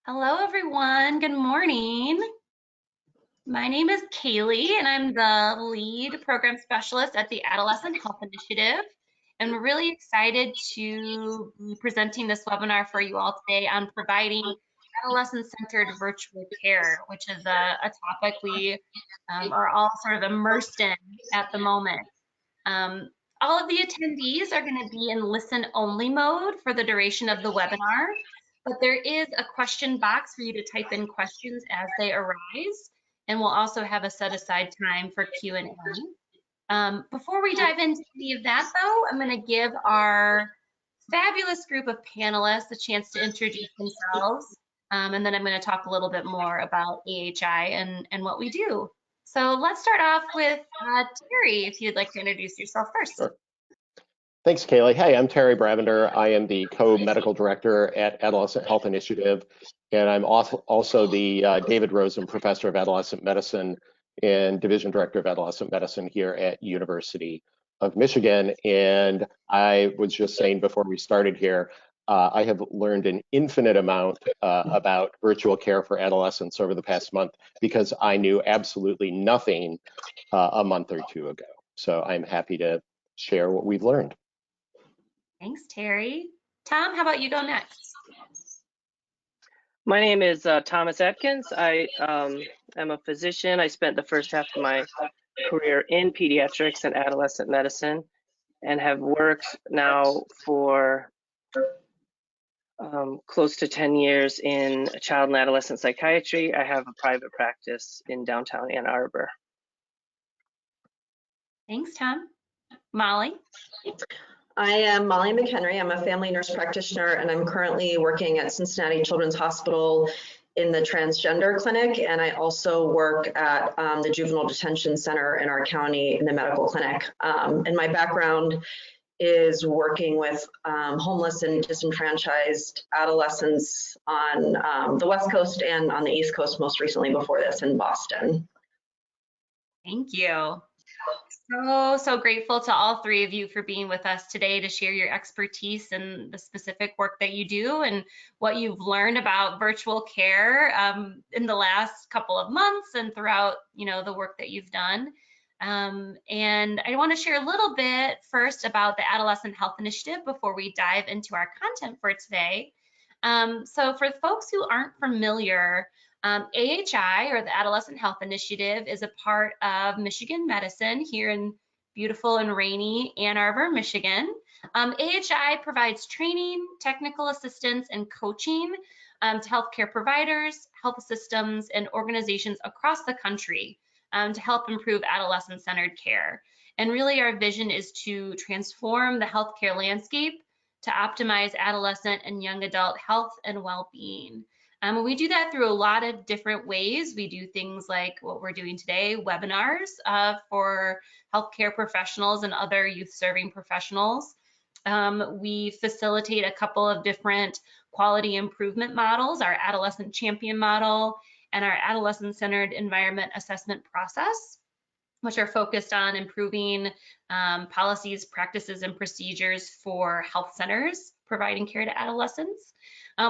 Hello, everyone. Good morning. My name is Kaylee, and I'm the lead program specialist at the Adolescent Health Initiative. And we're really excited to be presenting this webinar for you all today on providing adolescent-centered virtual care, which is a topic we are all sort of immersed in at the moment. All of the attendees are going to be in listen-only mode for the duration of the webinar, but there is a question box for you to type in questions as they arise, and we'll also have a set-aside time for Q&A. Before we dive into any of that, though, I'm going to give our fabulous group of panelists a chance to introduce themselves, and then I'm going to talk a little bit more about AHI and what we do. So let's start off with Terry, if you'd like to introduce yourself first. Sure. Thanks, Kaylee. Hey, I'm Terry Bravender. I am the co-medical director at Adolescent Health Initiative, and I'm also the David Rosen Professor of Adolescent Medicine and Division Director of Adolescent Medicine here at University of Michigan. And I was just saying before we started here, I have learned an infinite amount about virtual care for adolescents over the past month because I knew absolutely nothing a month or two ago. So I'm happy to share what we've learned. Thanks, Terry. Tom, how about you go next? My name is Thomas Atkins. I am a physician. I spent the first half of my career in pediatrics and adolescent medicine and have worked now for close to 10 years in child and adolescent psychiatry. I have a private practice in downtown Ann Arbor. Thanks, Tom. Molly? I am Molly McHenry. I'm a family nurse practitioner, and I'm currently working at Cincinnati Children's Hospital in the transgender clinic, and I also work at the Juvenile Detention Center in our county in the medical clinic. And my background is working with homeless and disenfranchised adolescents on the West Coast and on the East Coast, most recently before this in Boston. Thank you. So grateful to all three of you for being with us today to share your expertise and the specific work that you do and what you've learned about virtual care in the last couple of months and throughout, the work that you've done. And I want to share a little bit first about the Adolescent Health Initiative before we dive into our content for today. So for folks who aren't familiar, AHI, or the Adolescent Health Initiative, is a part of Michigan Medicine here in beautiful and rainy Ann Arbor, Michigan. AHI provides training, technical assistance, and coaching to healthcare providers, health systems, and organizations across the country to help improve adolescent-centered care. And really, our vision is to transform the healthcare landscape to optimize adolescent and young adult health and well-being. We do that through a lot of different ways. We do things like what we're doing today, webinars for healthcare professionals and other youth-serving professionals. We facilitate a couple of different quality improvement models, our Adolescent Champion model and our Adolescent-Centered Environment Assessment process, which are focused on improving policies, practices, and procedures for health centers providing care to adolescents.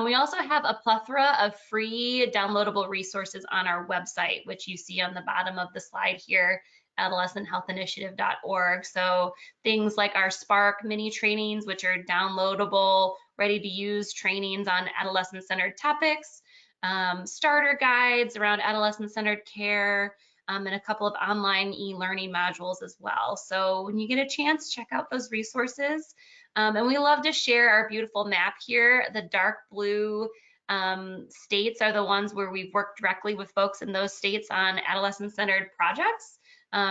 We also have a plethora of free downloadable resources on our website, which you see on the bottom of the slide here, adolescenthealthinitiative.org. So things like our Spark mini trainings, which are downloadable, ready to use trainings on adolescent-centered topics, starter guides around adolescent-centered care, and a couple of online e-learning modules as well. So when you get a chance, check out those resources. And we love to share our beautiful map here. The dark blue states are the ones where we've worked directly with folks in those states on adolescent-centered projects.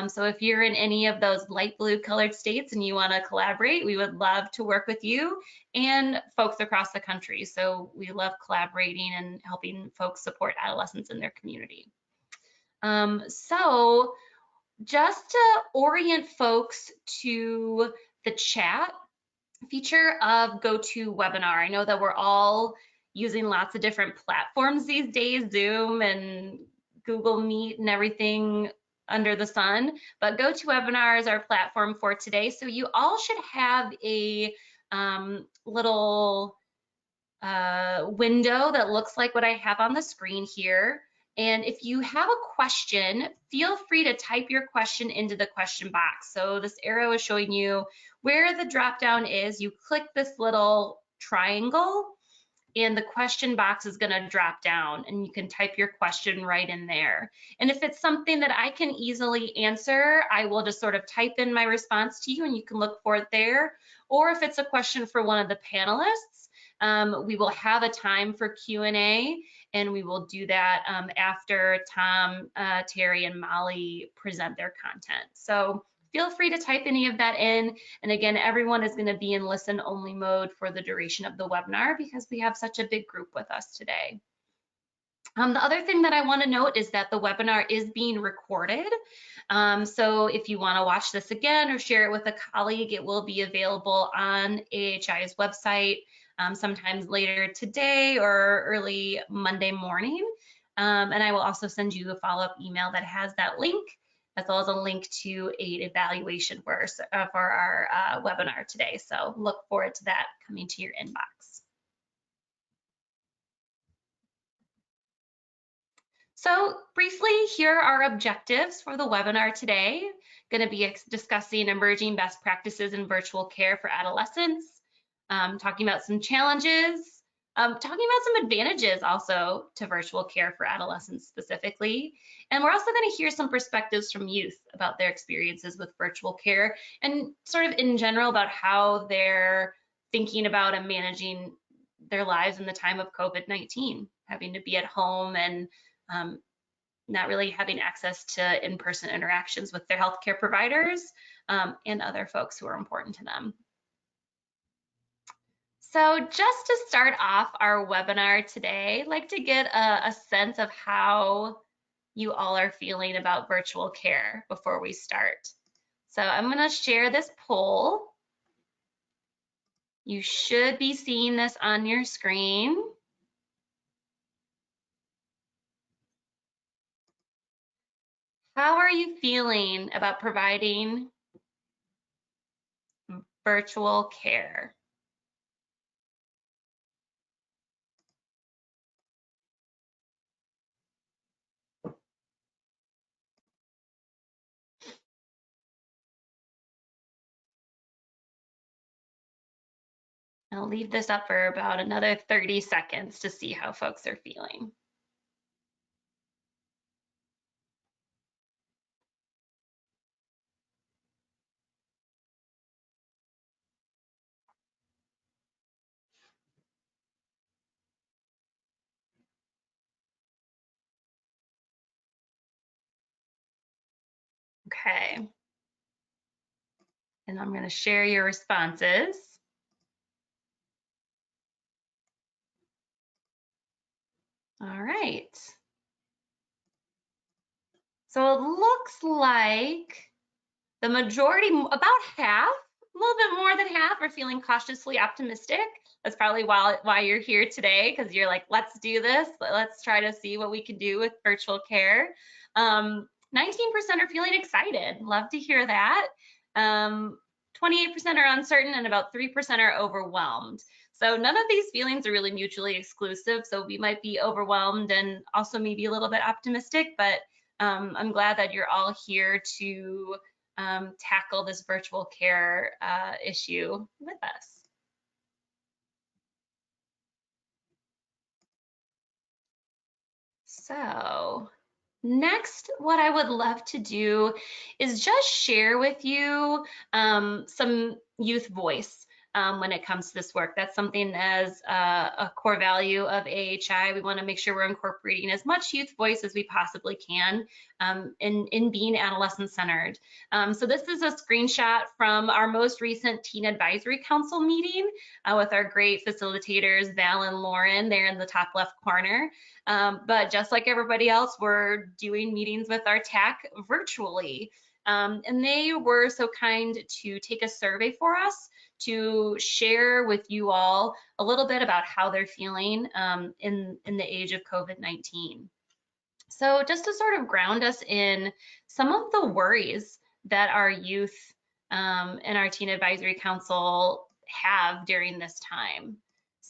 So if you're in any of those light blue colored states and you want to collaborate, we would love to work with you and folks across the country. So we love collaborating and helping folks support adolescents in their community. So just to orient folks to the chat feature of GoToWebinar, I know that we're all using lots of different platforms these days, Zoom and Google Meet and everything under the sun, but GoToWebinar is our platform for today. So you all should have a little window that looks like what I have on the screen here. And if you have a question, feel free to type your question into the question box. So this arrow is showing you where the drop down is. You click this little triangle and the question box is going to drop down and you can type your question right in there. And if it's something that I can easily answer, I will just sort of type in my response to you and you can look for it there. Or if it's a question for one of the panelists, we will have a time for Q&A and we will do that after Tom, Terry, and Molly present their content. So feel free to type any of that in. And again, everyone is going to be in listen only mode for the duration of the webinar because we have such a big group with us today. The other thing that I want to note is that the webinar is being recorded. So if you want to watch this again or share it with a colleague, it will be available on AHI's website sometimes later today or early Monday morning. And I will also send you a follow-up email that has that link, as well as a link to an evaluation for our webinar today. So look forward to that coming to your inbox. So briefly, here are our objectives for the webinar today. Going to be discussing emerging best practices in virtual care for adolescents, talking about some challenges, talking about some advantages also to virtual care for adolescents specifically. And we're also going to hear some perspectives from youth about their experiences with virtual care and sort of in general about how they're thinking about and managing their lives in the time of COVID-19, having to be at home and not really having access to in-person interactions with their healthcare providers and other folks who are important to them. So just to start off our webinar today, I'd like to get a sense of how you all are feeling about virtual care before we start. So I'm going to share this poll. You should be seeing this on your screen. How are you feeling about providing virtual care? I'll leave this up for about another 30 seconds to see how folks are feeling. Okay. And I'm going to share your responses. All right. So it looks like the majority, about half, a little bit more than half, are feeling cautiously optimistic. That's probably why you're here today, because you're like, let's do this. Let's try to see what we can do with virtual care. 19% are feeling excited. Love to hear that. 28% are uncertain and about 3% are overwhelmed. So none of these feelings are really mutually exclusive. So we might be overwhelmed and also maybe a little bit optimistic, but I'm glad that you're all here to tackle this virtual care issue with us. So next, what I would love to do is just share with you some youth voice when it comes to this work. That's something as a core value of AHI. We want to make sure we're incorporating as much youth voice as we possibly can in being adolescent-centered. So this is a screenshot from our most recent Teen Advisory Council meeting with our great facilitators, Val and Lauren, there in the top left corner. But just like everybody else, we're doing meetings with our TAC virtually. And they were so kind to take a survey for us to share with you all a little bit about how they're feeling in the age of COVID-19. So just to sort of ground us in some of the worries that our youth and our Teen Advisory Council have during this time.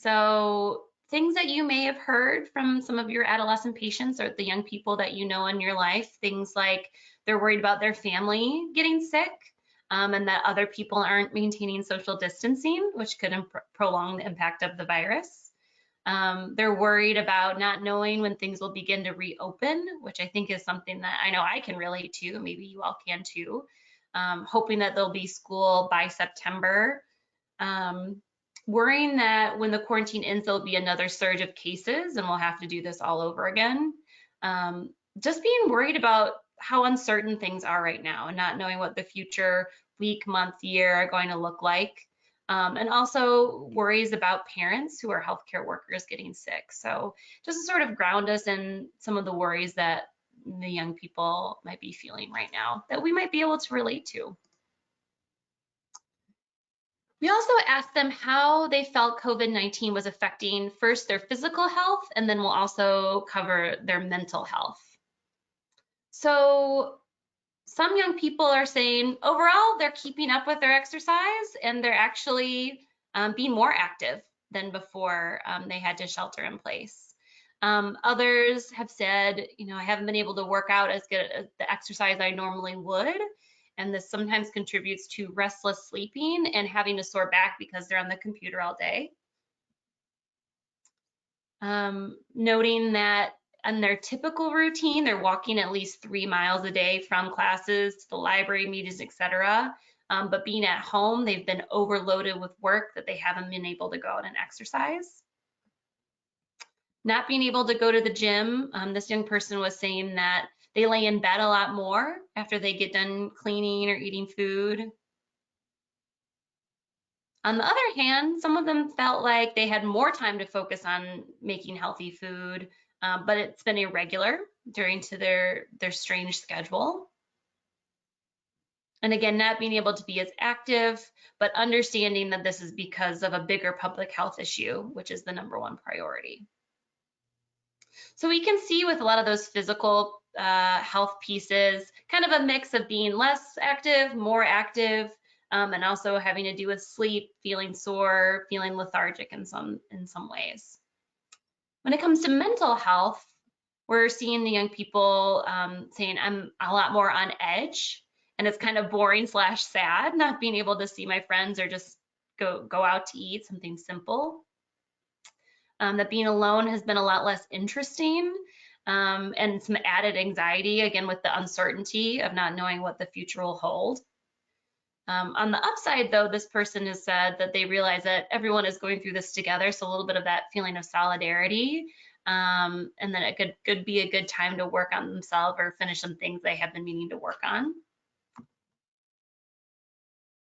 So things that you may have heard from some of your adolescent patients or the young people that you know in your life, things like they're worried about their family getting sick, and that other people aren't maintaining social distancing, which could prolong the impact of the virus. They're worried about not knowing when things will begin to reopen, which I think is something that I know I can relate to. Maybe you all can too. Hoping that there'll be school by September. Worrying that when the quarantine ends, there'll be another surge of cases and we'll have to do this all over again. Just being worried about how uncertain things are right now and not knowing what the future week, month, year are going to look like. And also worries about parents who are healthcare workers getting sick. So just to sort of ground us in some of the worries that the young people might be feeling right now that we might be able to relate to. We also asked them how they felt COVID-19 was affecting first their physical health, and then we'll also cover their mental health. So some young people are saying overall they're keeping up with their exercise and they're actually being more active than before they had to shelter in place. Others have said, I haven't been able to work out as good as the exercise I normally would. And this sometimes contributes to restless sleeping and having a sore back because they're on the computer all day. Noting that on their typical routine, they're walking at least 3 miles a day from classes to the library, meetings, etc. But being at home, they've been overloaded with work that they haven't been able to go out and exercise. Not being able to go to the gym, this young person was saying that they lay in bed a lot more after they get done cleaning or eating food. On the other hand, some of them felt like they had more time to focus on making healthy food, but it's been irregular due to their strange schedule. And again, not being able to be as active, but understanding that this is because of a bigger public health issue, which is the #1 priority. So we can see with a lot of those physical health pieces, kind of a mix of being less active, more active, and also having to do with sleep, feeling sore, feeling lethargic in some ways. When it comes to mental health, we're seeing the young people saying I'm a lot more on edge, and it's kind of boring / sad not being able to see my friends or just go out to eat something simple. That being alone has been a lot less interesting, and some added anxiety, again, with the uncertainty of not knowing what the future will hold. On the upside, though, this person has said that they realize that everyone is going through this together, so a little bit of that feeling of solidarity, and then it could be a good time to work on themselves or finish some things they have been meaning to work on.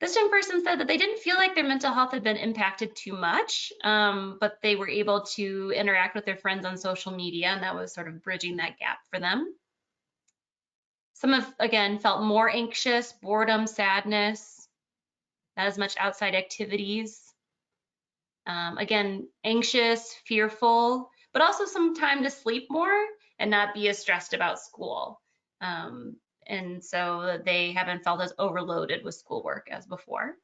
This young person said that they didn't feel like their mental health had been impacted too much, but they were able to interact with their friends on social media, and that was sort of bridging that gap for them. Some have, again, felt more anxious, boredom, sadness, not as much outside activities. Again, anxious, fearful, but also some time to sleep more and not be as stressed about school. And so they haven't felt as overloaded with schoolwork as before.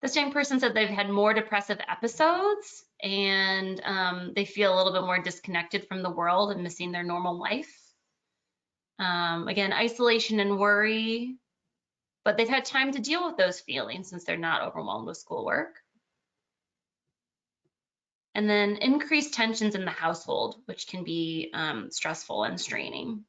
This young person said they've had more depressive episodes and they feel a little bit more disconnected from the world and missing their normal life. Again, isolation and worry, but they've had time to deal with those feelings since they're not overwhelmed with schoolwork. And then increased tensions in the household, which can be stressful and straining.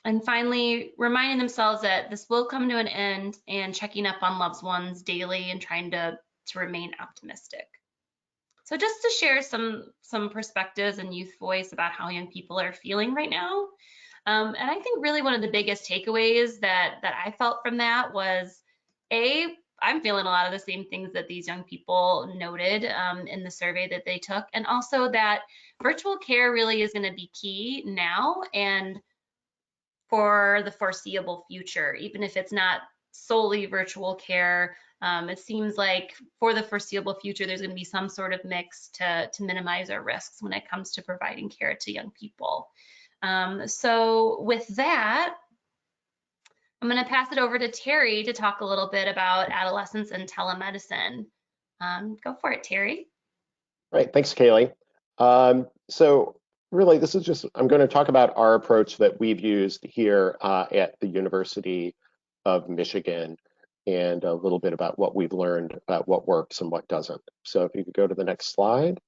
And finally, reminding themselves that this will come to an end and checking up on loved ones daily and trying to remain optimistic. So just to share some perspectives and youth voice about how young people are feeling right now. And I think really one of the biggest takeaways that I felt from that was, I'm feeling a lot of the same things that these young people noted in the survey that they took, and also that virtual care really is going to be key now and for the foreseeable future, even if it's not solely virtual care. It seems like for the foreseeable future, there's going to be some sort of mix to minimize our risks when it comes to providing care to young people. So with that, I'm I'm going to pass it over to Terry to talk a little bit about adolescents and telemedicine. Go for it, Terry. Right, thanks, Kaylee. So really, this is just, I'm going to talk about our approach that we've used here at the University of Michigan, and a little bit about what we've learned about what works and what doesn't. So if you could go to the next slide.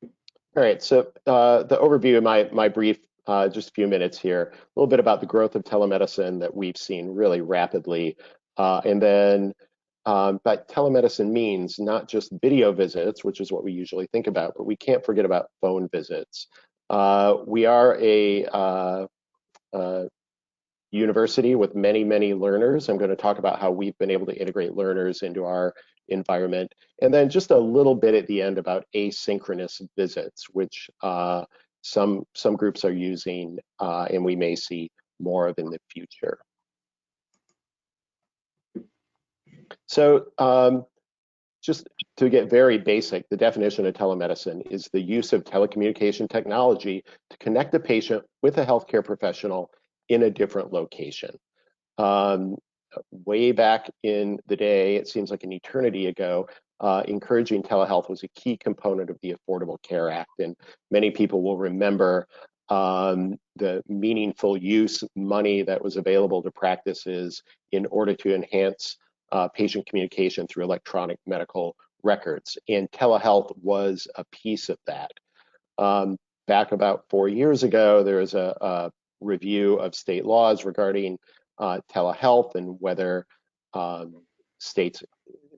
All right, so the overview of my brief, just a few minutes here, a little bit about the growth of telemedicine that we've seen really rapidly, and then but telemedicine means not just video visits, which is what we usually think about, but we can't forget about phone visits. We are a university with many, many learners. I'm going to talk about how we've been able to integrate learners into our environment. And then just a little bit at the end about asynchronous visits, which some groups are using and we may see more of in the future. So just to get very basic, the definition of telemedicine is the use of telecommunication technology to connect a patient with a healthcare professional in a different location. Way back in the day, it seems like an eternity ago, encouraging telehealth was a key component of the Affordable Care Act, and many people will remember the meaningful use money that was available to practices in order to enhance patient communication through electronic medical records, and telehealth was a piece of that. Back about 4 years ago, there was a review of state laws regarding telehealth and whether states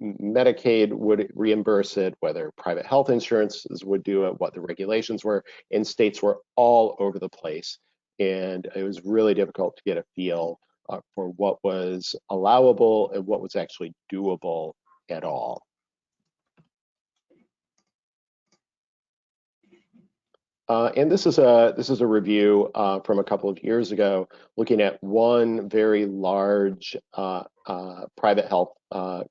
Medicaid would reimburse it, whether private health insurances would do it, what the regulations were, and states were all over the place. And it was really difficult to get a feel for what was allowable and what was actually doable at all. And this is a review from a couple of years ago, looking at one very large private health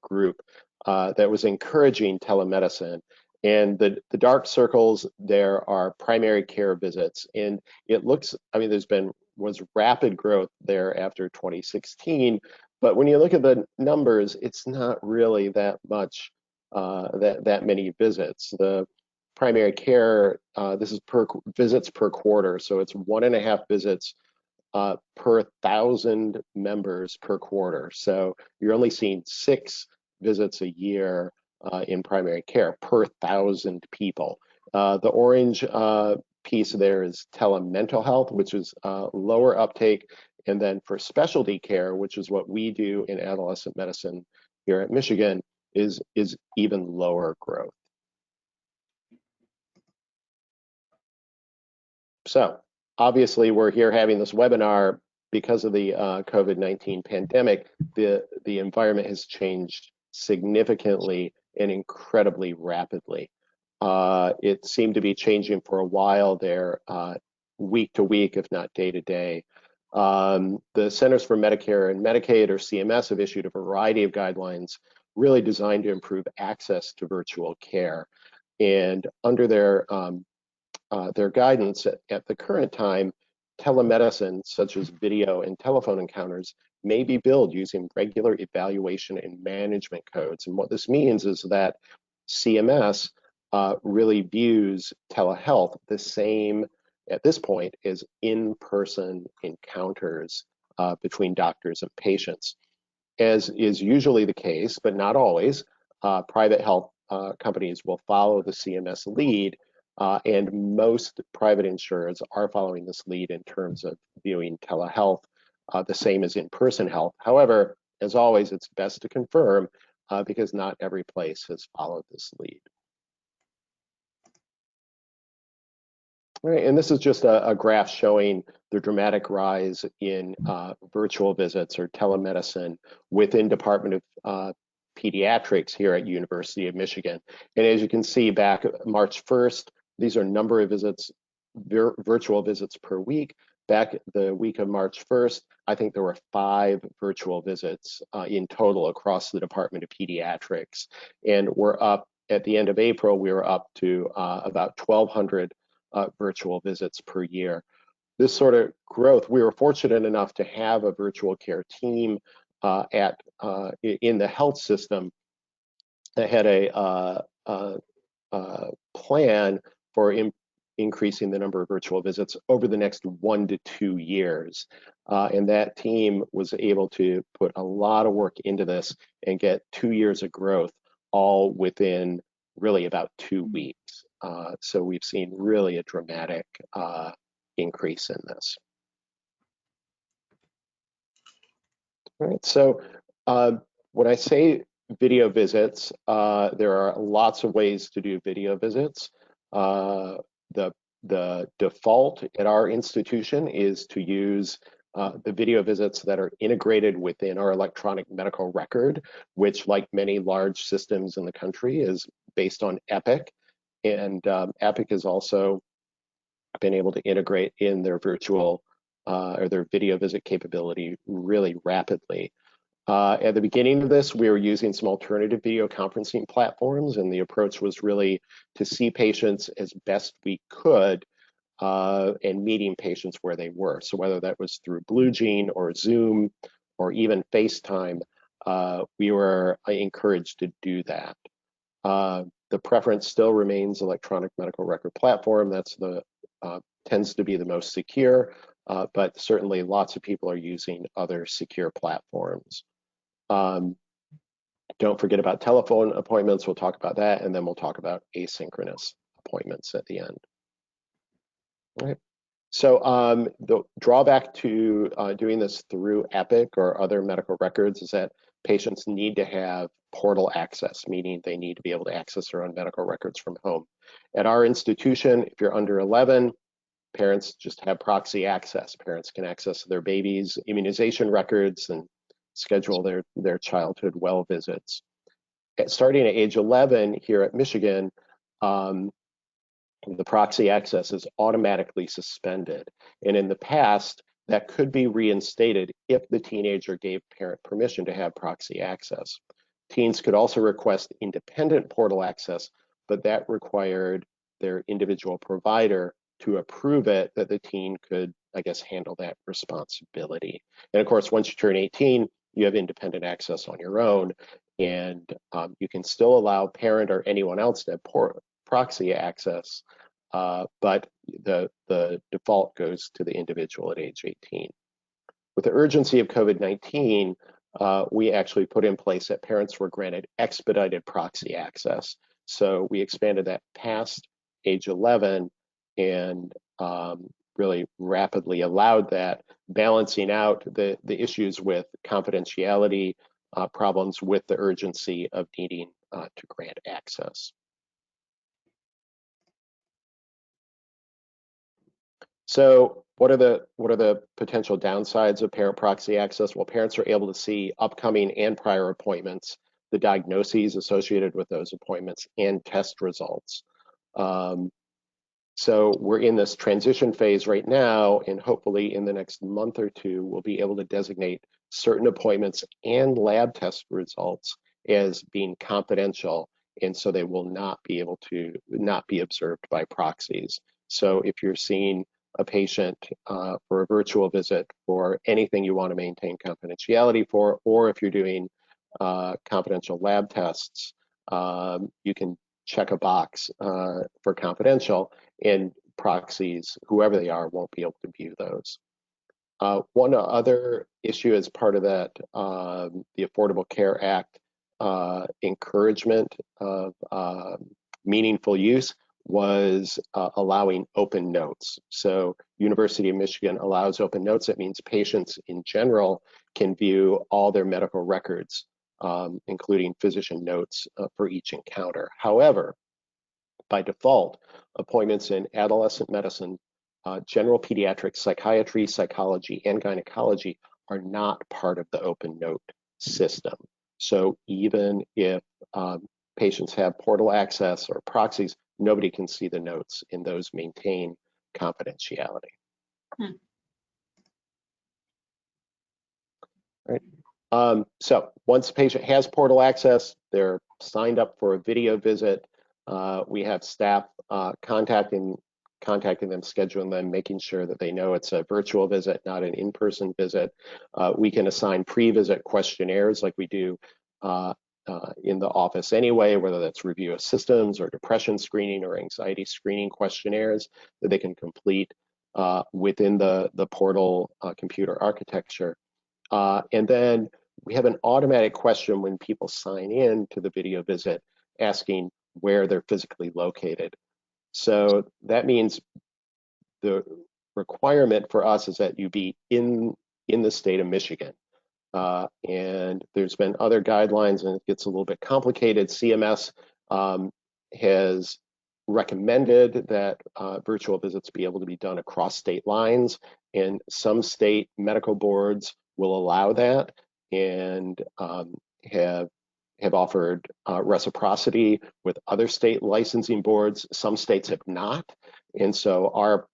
group that was encouraging telemedicine. And the dark circles there are primary care visits, and it looks, I mean, was rapid growth there after 2016, but when you look at the numbers, it's not really that much, that many visits. The primary care, this is visits per quarter, so it's 1.5 visits per 1,000 members per quarter. So you're only seeing 6 visits a year in primary care per 1,000 people. The orange piece there is telemental health, which is lower uptake, and then for specialty care, which is what we do in adolescent medicine here at Michigan, is even lower growth. So obviously we're here having this webinar because of the COVID-19 pandemic. The environment has changed significantly and incredibly rapidly. It seemed to be changing for a while there, week to week, if not day to day. The Centers for Medicare and Medicaid, or CMS, have issued a variety of guidelines really designed to improve access to virtual care. And under their guidance at the current time, telemedicine, such as video and telephone encounters, may be billed using regular evaluation and management codes. And what this means is that CMS really views telehealth the same at this point as in-person encounters between doctors and patients. As is usually the case, but not always, private health companies will follow the CMS lead, and most private insurers are following this lead in terms of viewing telehealth the same as in-person health. However, as always, it's best to confirm because not every place has followed this lead. All right, and this is just a graph showing the dramatic rise in virtual visits or telemedicine within Department of Pediatrics here at University of Michigan. And as you can see, back March 1st, these are number of visits, virtual visits per week. Back the week of March 1st, I think there were 5 virtual visits in total across the Department of Pediatrics. And we're up, at the end of April, we were up to about 1,200 virtual visits per year. this sort of growth, we were fortunate enough to have a virtual care team in the health system that had a plan for increasing the number of virtual visits over the next 1 to 2 years. And that team was able to put a lot of work into this and get 2 years of growth all within really about 2 weeks. So we've seen really a dramatic increase in this. All right, so when I say video visits, there are lots of ways to do video visits. The default at our institution is to use the video visits that are integrated within our electronic medical record, which, like many large systems in the country, is based on Epic. And Epic has also been able to integrate in their virtual or their video visit capability really rapidly. At the beginning of this, we were using some alternative video conferencing platforms, and the approach was really to see patients as best we could and meeting patients where they were. So whether that was through BlueJean or Zoom or even FaceTime, we were encouraged to do that. The preference still remains electronic medical record platform. That's the tends to be the most secure, but certainly lots of people are using other secure platforms. Don't forget about telephone appointments. We'll talk about that, and then we'll talk about asynchronous appointments at the end. All right. So the drawback to doing this through Epic or other medical records is that patients need to have portal access, meaning they need to be able to access their own medical records from home. At our institution, if you're under 11, parents just have proxy access. Parents can access their baby's immunization records and schedule their childhood well visits. Starting at age 11 here at Michigan, the proxy access is automatically suspended. And in the past, that could be reinstated if the teenager gave parent permission to have proxy access. Teens could also request independent portal access, but that required their individual provider to approve it, that the teen could, I guess, handle that responsibility. And of course, once you turn 18, you have independent access on your own, and you can still allow parent or anyone else to have proxy access, but the default goes to the individual at age 18. With the urgency of COVID-19, we actually put in place that parents were granted expedited proxy access. So we expanded that past age 11 and really rapidly allowed that, balancing out the issues with confidentiality problems with the urgency of needing to grant access. So what are the potential downsides of parent proxy access? Well, parents are able to see upcoming and prior appointments, the diagnoses associated with those appointments, and test results. So we're in this transition phase right now, and hopefully in the next month or two, we'll be able to designate certain appointments and lab test results as being confidential, and so they will not be observed by proxies. So if you're seeing a patient for a virtual visit for anything you want to maintain confidentiality for, or if you're doing confidential lab tests, you can check a box for confidential, and proxies, whoever they are, won't be able to view those. One other issue as part of that, the Affordable Care Act encouragement of meaningful use was allowing open notes. So University of Michigan allows open notes. That means patients in general can view all their medical records, including physician notes for each encounter. However, by default, appointments in adolescent medicine, general pediatrics, psychiatry, psychology, and gynecology are not part of the open note system. So even if patients have portal access or proxies, nobody can see the notes, and those maintain confidentiality. Right. So once a patient has portal access, they're signed up for a video visit. We have staff contacting contacting them, scheduling them, making sure that they know it's a virtual visit, not an in-person visit. We can assign pre-visit questionnaires like we do in the office anyway, whether that's review of systems or depression screening or anxiety screening questionnaires that they can complete within the portal computer architecture. And then we have an automatic question when people sign in to the video visit asking where they're physically located. So that means the requirement for us is that you be in the state of Michigan. And there's been other guidelines, and it gets a little bit complicated. CMS has recommended that virtual visits be able to be done across state lines, and some state medical boards will allow that and have offered reciprocity with other state licensing boards. Some states have not. And so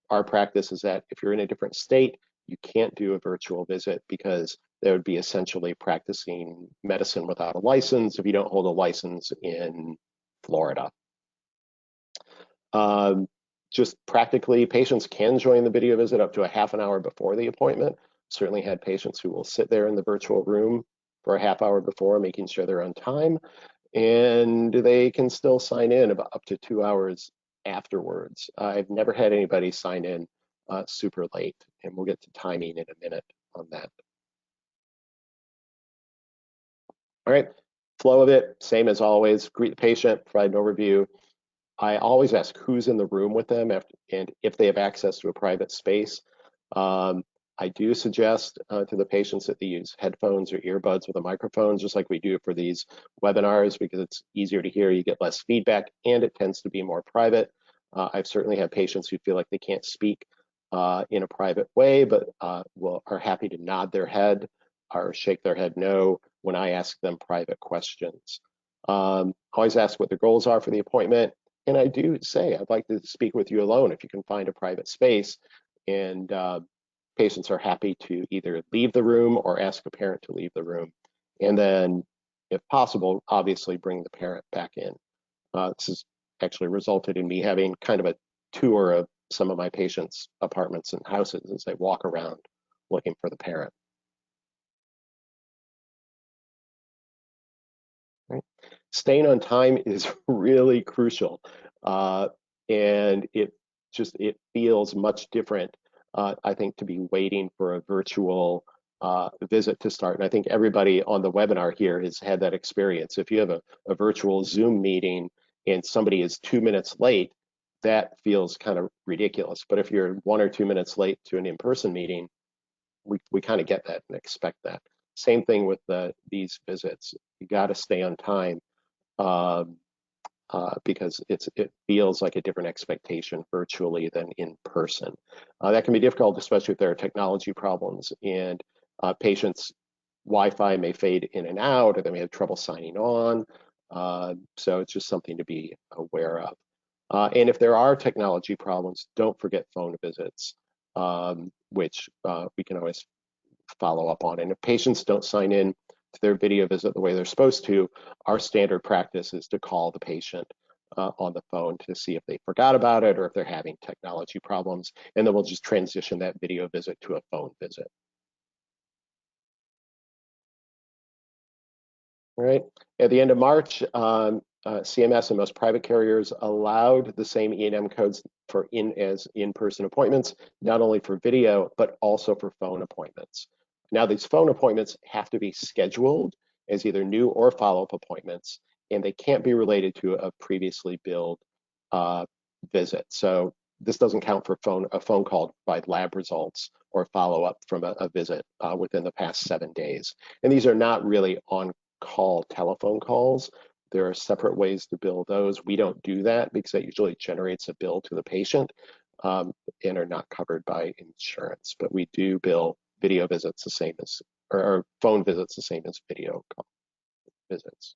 our practice is that if you're in a different state, you can't do a virtual visit because that would be essentially practicing medicine without a license if you don't hold a license in Florida. Just practically, patients can join the video visit up to a half an hour before the appointment. Certainly had patients who will sit there in the virtual room for a half hour before, making sure they're on time, and they can still sign in about up to 2 hours afterwards. I've never had anybody sign in super late, and we'll get to timing in a minute on that. All right, flow of it, same as always. Greet the patient, provide an overview. I always ask who's in the room with them and if they have access to a private space. I do suggest to the patients that they use headphones or earbuds with a microphone, just like we do for these webinars, because it's easier to hear, you get less feedback, and it tends to be more private. I've certainly had patients who feel like they can't speak in a private way, but are happy to nod their head or shake their head no when I ask them private questions. Always ask what their goals are for the appointment. And I do say, I'd like to speak with you alone if you can find a private space. And patients are happy to either leave the room or ask a parent to leave the room. And then, if possible, obviously bring the parent back in. This has actually resulted in me having kind of a tour of some of my patients' apartments and houses as they walk around looking for the parent. Right. Staying on time is really crucial, and it feels much different, I think, to be waiting for a virtual visit to start. And I think everybody on the webinar here has had that experience. If you have a virtual Zoom meeting and somebody is 2 minutes late, that feels kind of ridiculous. But if you're 1 or 2 minutes late to an in-person meeting, we kind of get that and expect that. Same thing with these visits. You got to stay on time because it feels like a different expectation virtually than in person. That can be difficult, especially if there are technology problems and patients' Wi-Fi may fade in and out, or they may have trouble signing on. So it's just something to be aware of. And if there are technology problems, don't forget phone visits, which we can always follow up on. And if patients don't sign in to their video visit the way they're supposed to, our standard practice is to call the patient on the phone to see if they forgot about it or if they're having technology problems, and then we'll just transition that video visit to a phone visit. All right, at the end of March, CMS and most private carriers allowed the same E&M codes for in-person appointments, not only for video, but also for phone appointments. Now, these phone appointments have to be scheduled as either new or follow-up appointments, and they can't be related to a previously billed visit. So this doesn't count for a phone call to provide lab results or follow-up from a visit within the past 7 days. And these are not really on-call telephone calls. There are separate ways to bill those. We don't do that because that usually generates a bill to the patient and are not covered by insurance. But we do bill video visits the same as, or phone visits the same as video call visits.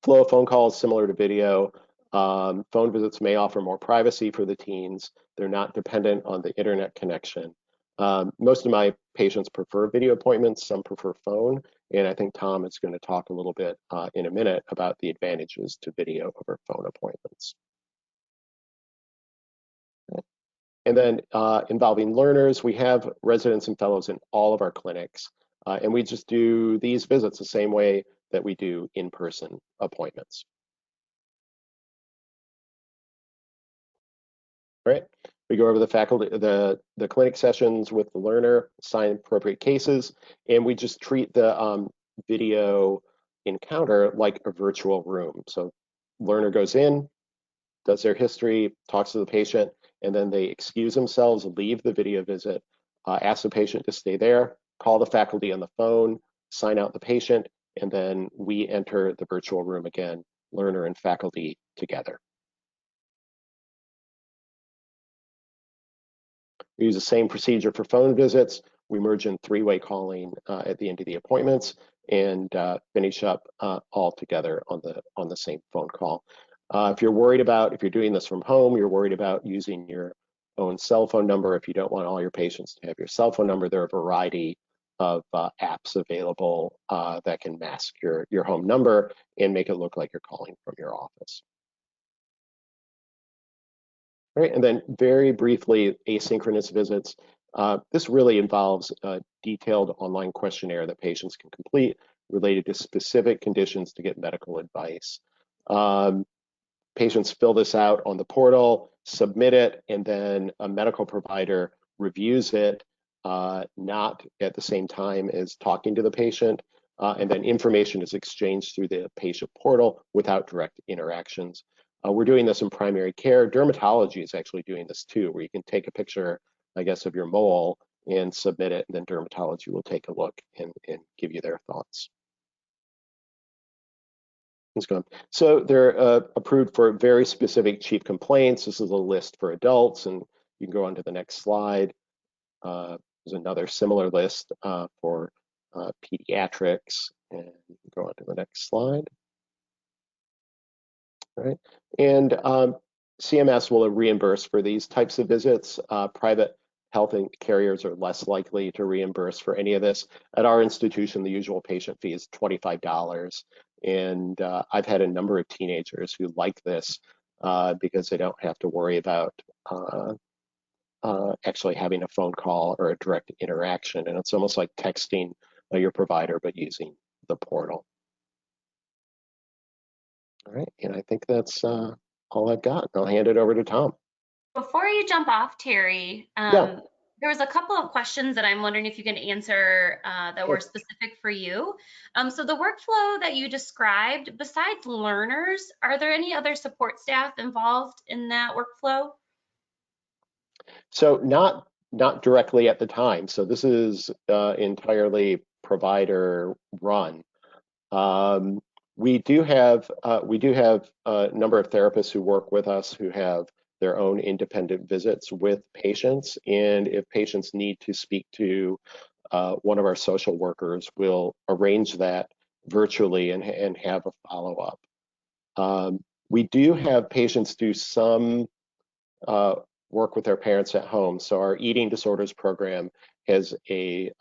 Flow of phone calls similar to video. Phone visits may offer more privacy for the teens. They're not dependent on the internet connection. Most of my patients prefer video appointments, some prefer phone, and I think Tom is going to talk a little bit in a minute about the advantages to video over phone appointments. And then involving learners, we have residents and fellows in all of our clinics. And we just do these visits the same way that we do in-person appointments. All right, we go over the faculty, the clinic sessions with the learner, assign appropriate cases, and we just treat the video encounter like a virtual room. So learner goes in, does their history, talks to the patient, and then they excuse themselves, leave the video visit, ask the patient to stay there, call the faculty on the phone, sign out the patient, and then we enter the virtual room again, learner and faculty together. We use the same procedure for phone visits. We merge in three-way calling at the end of the appointments and finish up all together on the same phone call. If you're worried about, if you're doing this from home, you're worried about using your own cell phone number. If you don't want all your patients to have your cell phone number, there are a variety of apps available that can mask your home number and make it look like you're calling from your office. Right, and then very briefly, asynchronous visits. This really involves a detailed online questionnaire that patients can complete related to specific conditions to get medical advice. Patients fill this out on the portal, submit it, and then a medical provider reviews it, not at the same time as talking to the patient, and then information is exchanged through the patient portal without direct interactions. We're doing this in primary care. Dermatology is actually doing this too, where you can take a picture, I guess, of your mole and submit it, and then dermatology will take a look and give you their thoughts. So they're approved for very specific chief complaints. This is a list for adults, and you can go on to the next slide. There's another similar list for pediatrics, and you can go on to the next slide. All right, and CMS will reimburse for these types of visits. Private health carriers are less likely to reimburse for any of this. At our institution, the usual patient fee is $25. And I've had a number of teenagers who like this because they don't have to worry about actually having a phone call or a direct interaction. And it's almost like texting your provider, but using the portal. All right, and I think that's all I've got. I'll hand it over to Tom. Before you jump off, Terry, Yeah. there was a couple of questions that I'm wondering if you can answer that were specific for you. So the workflow that you described, besides learners, are there any other support staff involved in that workflow? So not directly at the time. So this is entirely provider run. We do have a number of therapists who work with us who have their own independent visits with patients, and if patients need to speak to one of our social workers, we'll arrange that virtually and have a follow-up. We do have patients do some work with their parents at home. So our eating disorders program has a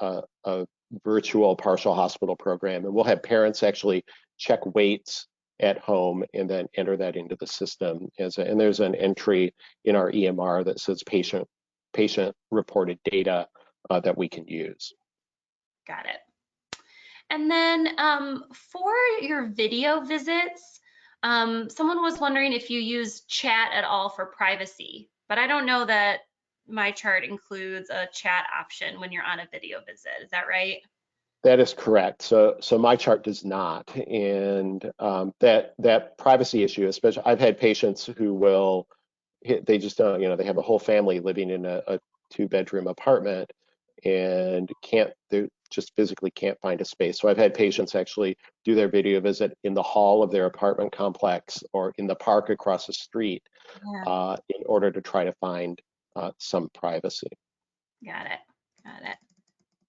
virtual partial hospital program, and we'll have parents actually check weights at home and then enter that into the system. And there's an entry in our EMR that says patient reported data that we can use. Got it. And then for your video visits, someone was wondering if you use chat at all for privacy, but I don't know that my chart includes a chat option when you're on a video visit. Is that right? That is correct. So my chart does not, and that privacy issue, especially I've had patients who will, they just don't, they have a whole family living in a 2-bedroom apartment and they just physically can't find a space. So I've had patients actually do their video visit in the hall of their apartment complex or in the park across the street in order to try to find some privacy. Got it. Got it.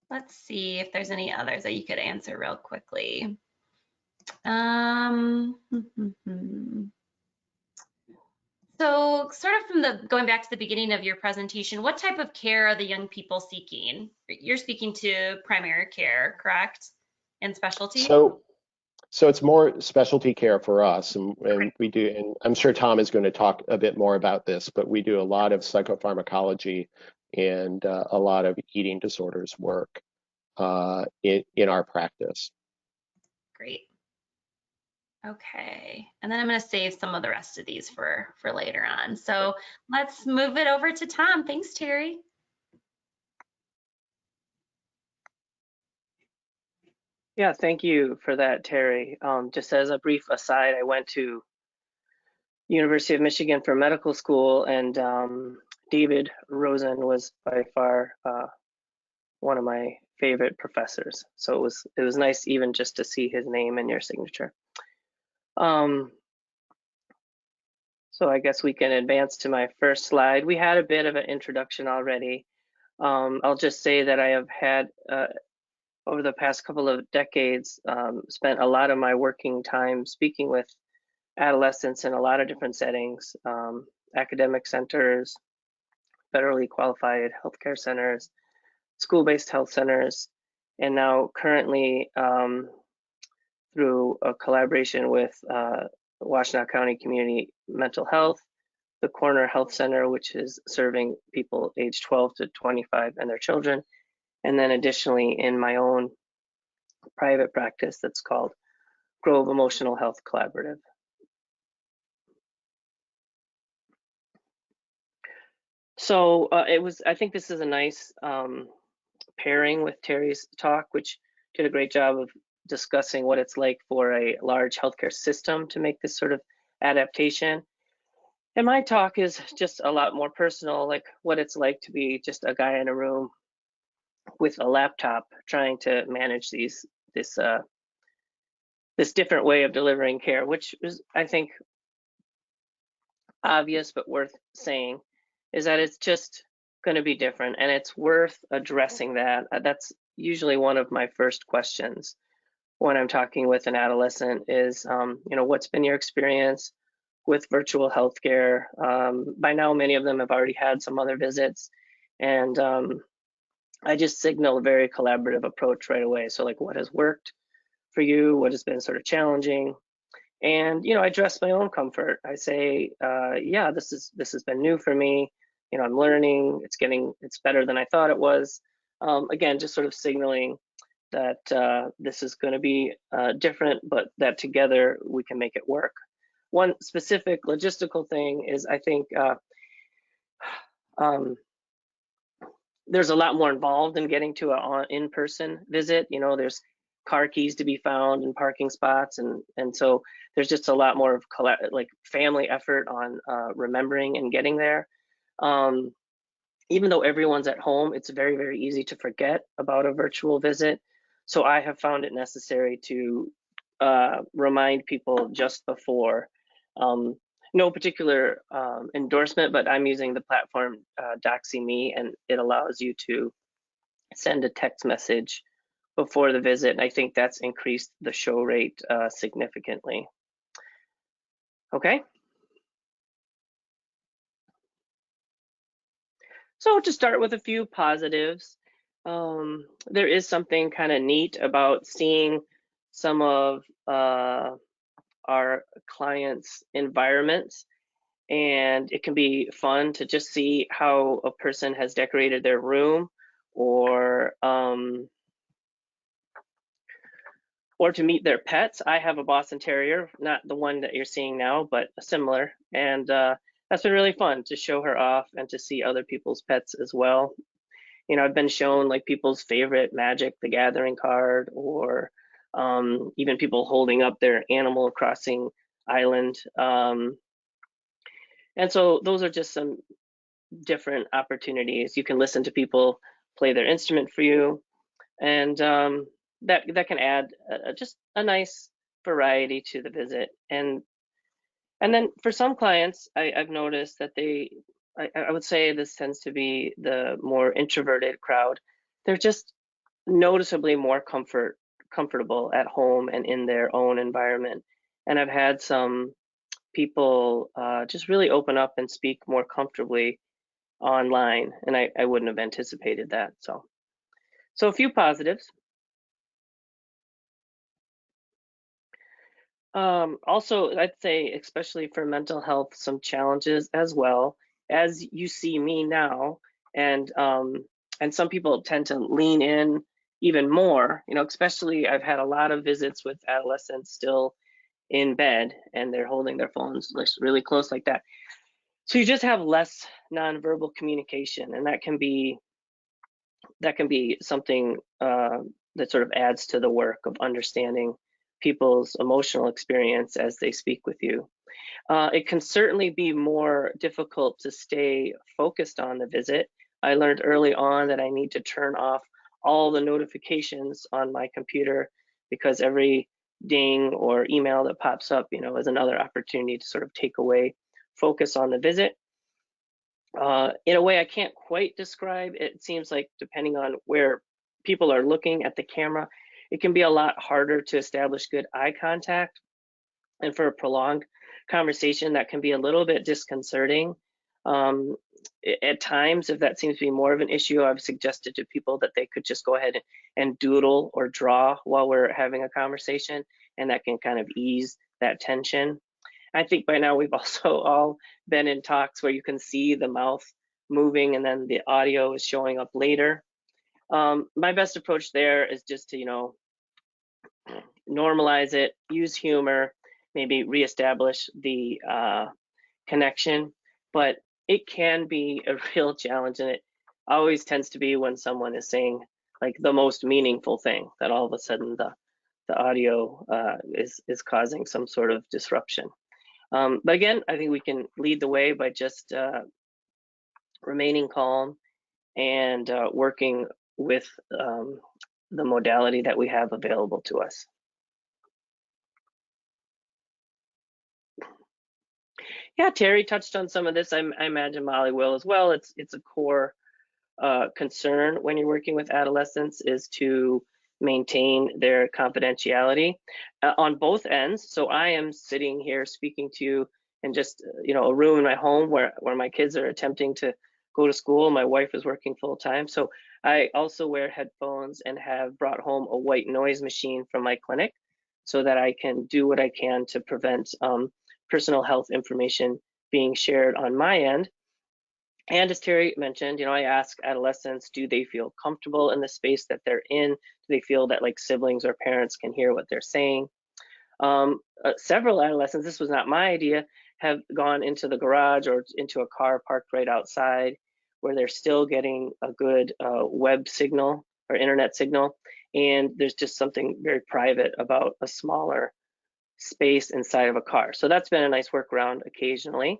Let's see if there's any others that you could answer real quickly. So sort of from going back to the beginning of your presentation, what type of care are the young people seeking? You're speaking to primary care, correct? And specialty? So it's more specialty care for us, and we do, and I'm sure Tom is going to talk a bit more about this, but we do a lot of psychopharmacology and a lot of eating disorders work in our practice. Great. Okay, and then I'm going to save some of the rest of these for later on. So let's move it over to Tom. Thanks, Terry. Yeah, thank you for that, Terry. Just as a brief aside, I went to University of Michigan for medical school, and David Rosen was by far one of my favorite professors. So it was nice even just to see his name in your signature. So I guess we can advance to my first slide. We had a bit of an introduction already. I'll just say that I have had, over the past couple of decades, spent a lot of my working time speaking with adolescents in a lot of different settings, academic centers, federally qualified healthcare centers, school-based health centers, and now currently through a collaboration with Washtenaw County Community Mental Health, the Corner Health Center, which is serving people age 12 to 25 and their children, and then additionally in my own private practice that's called Grove Emotional Health Collaborative. So I think this is a nice pairing with Terry's talk, which did a great job of discussing what it's like for a large healthcare system to make this sort of adaptation. And my talk is just a lot more personal, like what it's like to be just a guy in a room with a laptop trying to manage this different way of delivering care, which is, I think, obvious but worth saying, is that it's just going to be different, and it's worth addressing that. That's usually one of my first questions when I'm talking with an adolescent is, what's been your experience with virtual healthcare? By now, many of them have already had some other visits, and I just signal a very collaborative approach right away. So like, what has worked for you? What has been sort of challenging? And I address my own comfort. I say, yeah, this has been new for me. I'm learning. It's better than I thought it was. Again, just sort of signaling that this is going to be different, but that together we can make it work. One specific logistical thing is, I think there's a lot more involved in getting to an in-person visit. There's car keys to be found and parking spots, and so there's just a lot more of like family effort on remembering and getting there. Even though everyone's at home, it's very, very easy to forget about a virtual visit. So I have found it necessary to remind people just before. No particular endorsement, but I'm using the platform DoxyMe, and it allows you to send a text message before the visit, and I think that's increased the show rate significantly. Okay. So to start with a few positives, there is something kind of neat about seeing some of our clients' environments, and it can be fun to just see how a person has decorated their room, or to meet their pets. I have a Boston Terrier, not the one that you're seeing now, but similar, and that's been really fun to show her off and to see other people's pets as well. I've been shown like people's favorite Magic the Gathering card, or even people holding up their Animal Crossing island. And so those are just some different opportunities. You can listen to people play their instrument for you, and that can add just a nice variety to the visit. And then for some clients, I've noticed that I would say this tends to be the more introverted crowd. They're just noticeably more comfortable at home and in their own environment. And I've had some people just really open up and speak more comfortably online, and I wouldn't have anticipated that. So a few positives. Also, I'd say, especially for mental health, some challenges as well. As you see me now, and some people tend to lean in even more. You know, especially I've had a lot of visits with adolescents still in bed, and they're holding their phones really close like that. So you just have less nonverbal communication, and that can be something that sort of adds to the work of understanding people's emotional experience as they speak with you. It can certainly be more difficult to stay focused on the visit. I learned early on that I need to turn off all the notifications on my computer, because every ding or email that pops up, is another opportunity to sort of take away focus on the visit. In a way I can't quite describe, it seems like depending on where people are looking at the camera, it can be a lot harder to establish good eye contact. And for a prolonged conversation, that can be a little bit disconcerting. At times, if that seems to be more of an issue, I've suggested to people that they could just go ahead and doodle or draw while we're having a conversation, and that can kind of ease that tension. I think by now we've also all been in talks where you can see the mouth moving and then the audio is showing up later. My best approach there is just to, normalize it, use humor, maybe reestablish the connection. But it can be a real challenge, and it always tends to be when someone is saying like the most meaningful thing that all of a sudden the audio is causing some sort of disruption. But again, I think we can lead the way by just remaining calm and working with the modality that we have available to us. Yeah, Terry touched on some of this. I imagine Molly will as well. It's a core concern when you're working with adolescents, is to maintain their confidentiality on both ends. So I am sitting here speaking to you in just a room in my home where my kids are attempting to go to school. My wife is working full time, so I also wear headphones and have brought home a white noise machine from my clinic so that I can do what I can to prevent personal health information being shared on my end. And as Terry mentioned, I ask adolescents, do they feel comfortable in the space that they're in? Do they feel that like siblings or parents can hear what they're saying? Several adolescents, this was not my idea, have gone into the garage or into a car parked right outside where they're still getting a good web signal or internet signal. And there's just something very private about a smaller space inside of a car. So that's been a nice workaround occasionally.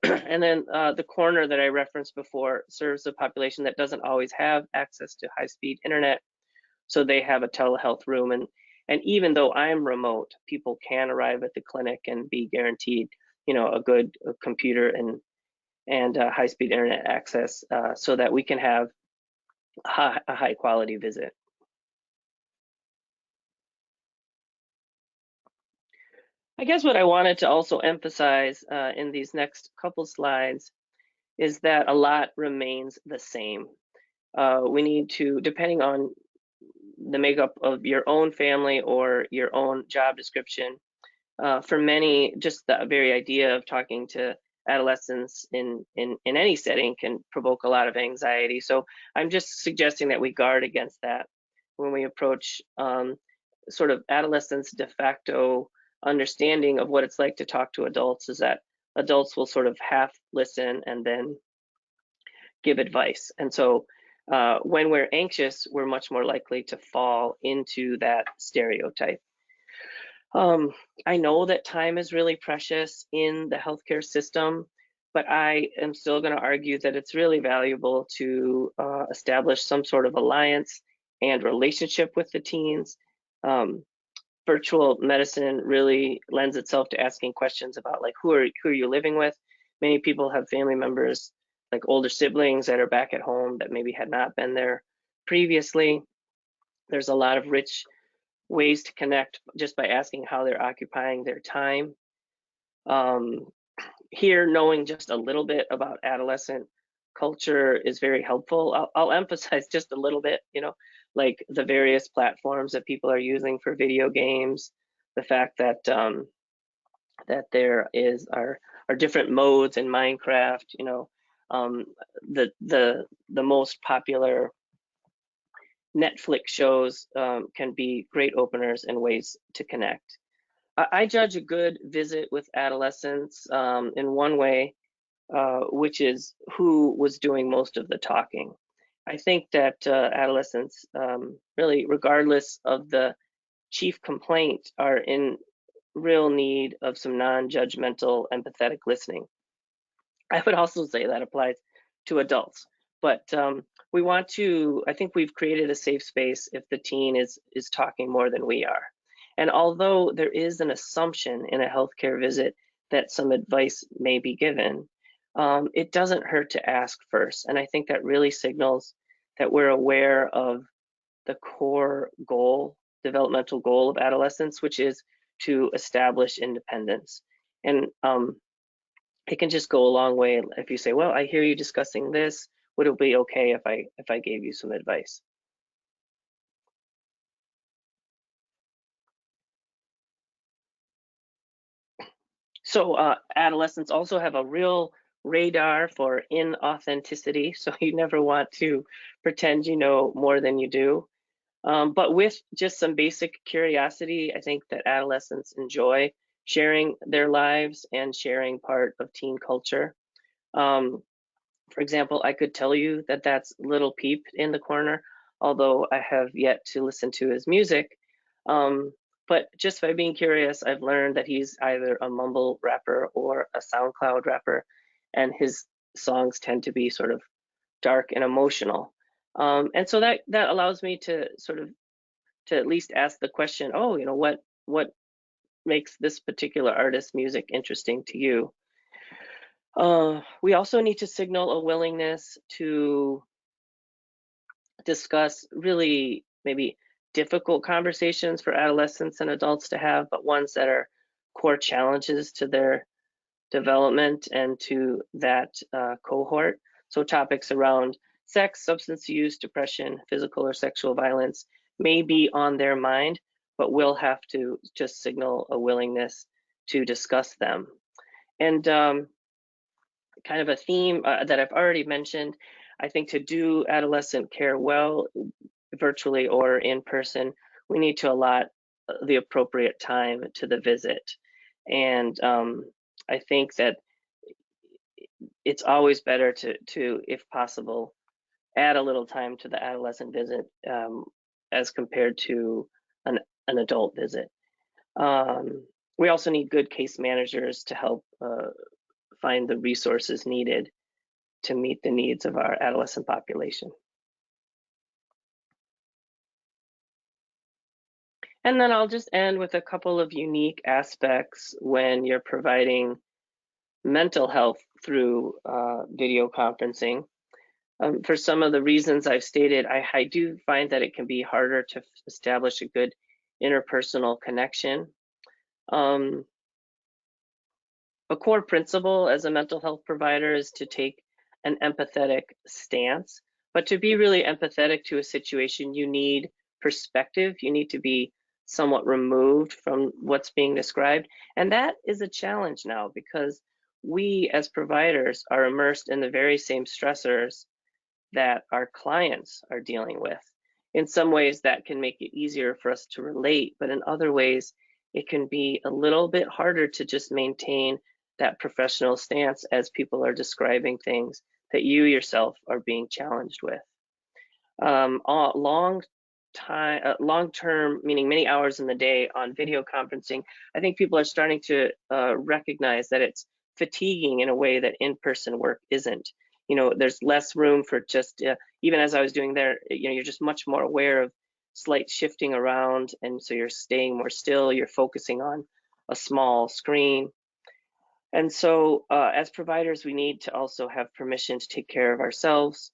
And then the corner that I referenced before serves a population that doesn't always have access to high-speed internet, so they have a telehealth room. And even though I'm remote, people can arrive at the clinic and be guaranteed, a good computer and high-speed internet access, so that we can have a high-quality visit. I guess what I wanted to also emphasize in these next couple slides is that a lot remains the same. We need to, depending on the makeup of your own family or your own job description, for many, just the very idea of talking to adolescents in any setting can provoke a lot of anxiety. So I'm just suggesting that we guard against that when we approach sort of adolescents' de facto understanding of what it's like to talk to adults, is that adults will sort of half listen and then give advice. And so when we're anxious, we're much more likely to fall into that stereotype. I know that time is really precious in the healthcare system, but I am still going to argue that it's really valuable to establish some sort of alliance and relationship with the teens. Virtual medicine really lends itself to asking questions about like who are you living with. Many people have family members, like older siblings, that are back at home that maybe had not been there previously. There's a lot of rich ways to connect just by asking how they're occupying their time. Here, knowing just a little bit about adolescent culture is very helpful. I'll emphasize just a little bit, like the various platforms that people are using for video games, the fact that that there are different modes in Minecraft. You know, the most popular Netflix shows can be great openers and ways to connect. I judge a good visit with adolescents in one way, which is who was doing most of the talking. I think that adolescents, really, regardless of the chief complaint, are in real need of some non-judgmental, empathetic listening. I would also say that applies to adults, but we want to, I think we've created a safe space if the teen is talking more than we are. And although there is an assumption in a healthcare visit that some advice may be given, it doesn't hurt to ask first. And I think that really signals that we're aware of the core goal, developmental goal of adolescence, which is to establish independence. And it can just go a long way if you say, well, I hear you discussing this. Would it be okay if I gave you some advice? So adolescents also have a real radar for inauthenticity. So you never want to pretend you know more than you do. But with just some basic curiosity, I think that adolescents enjoy sharing their lives and sharing part of teen culture. For example, I could tell you that that's Little Peep in the corner, although I have yet to listen to his music. But just by being curious, I've learned that he's either a mumble rapper or a SoundCloud rapper, and his songs tend to be sort of dark and emotional. And so that allows me to sort of at least ask the question, oh, you know, what makes this particular artist's music interesting to you? We also need to signal a willingness to discuss really maybe difficult conversations for adolescents and adults to have, but ones that are core challenges to their development and to that cohort. So topics around sex, substance use, depression, physical or sexual violence may be on their mind, but we'll have to just signal a willingness to discuss them. And kind of a theme that I've already mentioned, I think to do adolescent care well, virtually or in person, we need to allot the appropriate time to the visit. And I think that it's always better to, if possible, add a little time to the adolescent visit as compared to an adult visit. We also need good case managers to help find the resources needed to meet the needs of our adolescent population. And then I'll just end with a couple of unique aspects when you're providing mental health through video conferencing. For some of the reasons I've stated, I do find that it can be harder to establish a good interpersonal connection. A core principle as a mental health provider is to take an empathetic stance, but to be really empathetic to a situation, you need perspective. You need to be somewhat removed from what's being described. And that is a challenge now because we as providers are immersed in the very same stressors that our clients are dealing with. In some ways that can make it easier for us to relate, but in other ways it can be a little bit harder to just maintain that professional stance as people are describing things that you yourself are being challenged with. Long-term, meaning many hours in the day on video conferencing, I think people are starting to recognize that it's fatiguing in a way that in-person work isn't. You know, there's less room for just, even as I was doing there, you know, you're just much more aware of slight shifting around, and so you're staying more still, you're focusing on a small screen. And so as providers, we need to also have permission to take care of ourselves,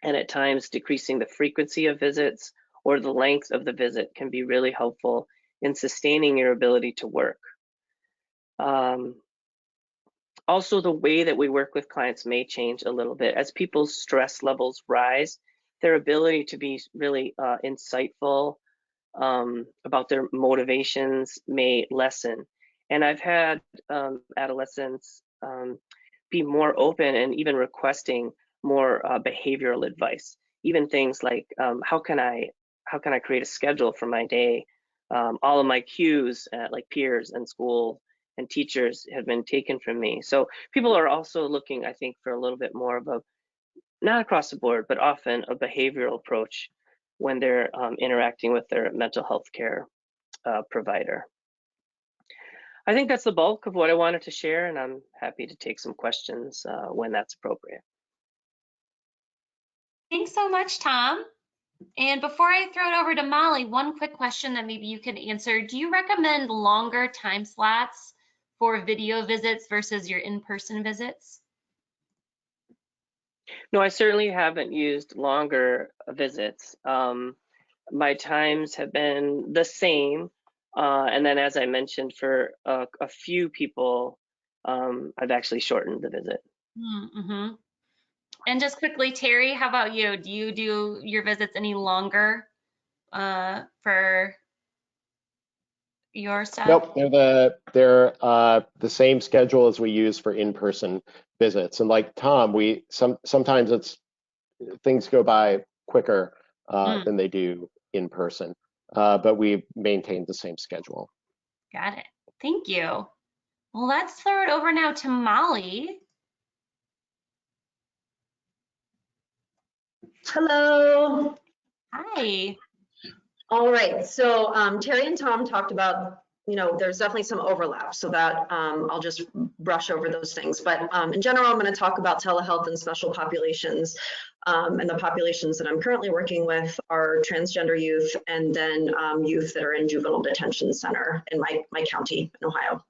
and at times decreasing the frequency of visits or the length of the visit can be really helpful in sustaining your ability to work. Also, the way that we work with clients may change a little bit. As people's stress levels rise, their ability to be really insightful about their motivations may lessen. And I've had adolescents be more open and even requesting more behavioral advice. Even things like how can I create a schedule for my day? All of my cues, like peers and school and teachers, have been taken from me. So people are also looking, I think, for a little bit more of a, not across the board, but often a behavioral approach when they're interacting with their mental health care provider. I think that's the bulk of what I wanted to share, and I'm happy to take some questions when that's appropriate. Thanks so much, Tom. And before I throw it over to Molly, one quick question that maybe you can answer. Do you recommend longer time slots for video visits versus your in-person visits? No, I certainly haven't used longer visits. My times have been the same. And then, as I mentioned, for a few people, I've actually shortened the visit. Mm-hmm. And just quickly, Terry, how about you? Do you do your visits any longer for your staff? Nope, they're the same schedule as we use for in-person visits. And like Tom, sometimes things go by quicker than they do in person, but we maintain the same schedule. Got it. Thank you. Well, let's throw it over now to Molly. Hello. Hi. All right, so Terry and Tom talked about, there's definitely some overlap, so that I'll just brush over those things. But in general, I'm going to talk about telehealth and special populations. And the populations that I'm currently working with are transgender youth and then youth that are in juvenile detention center in my county in Ohio.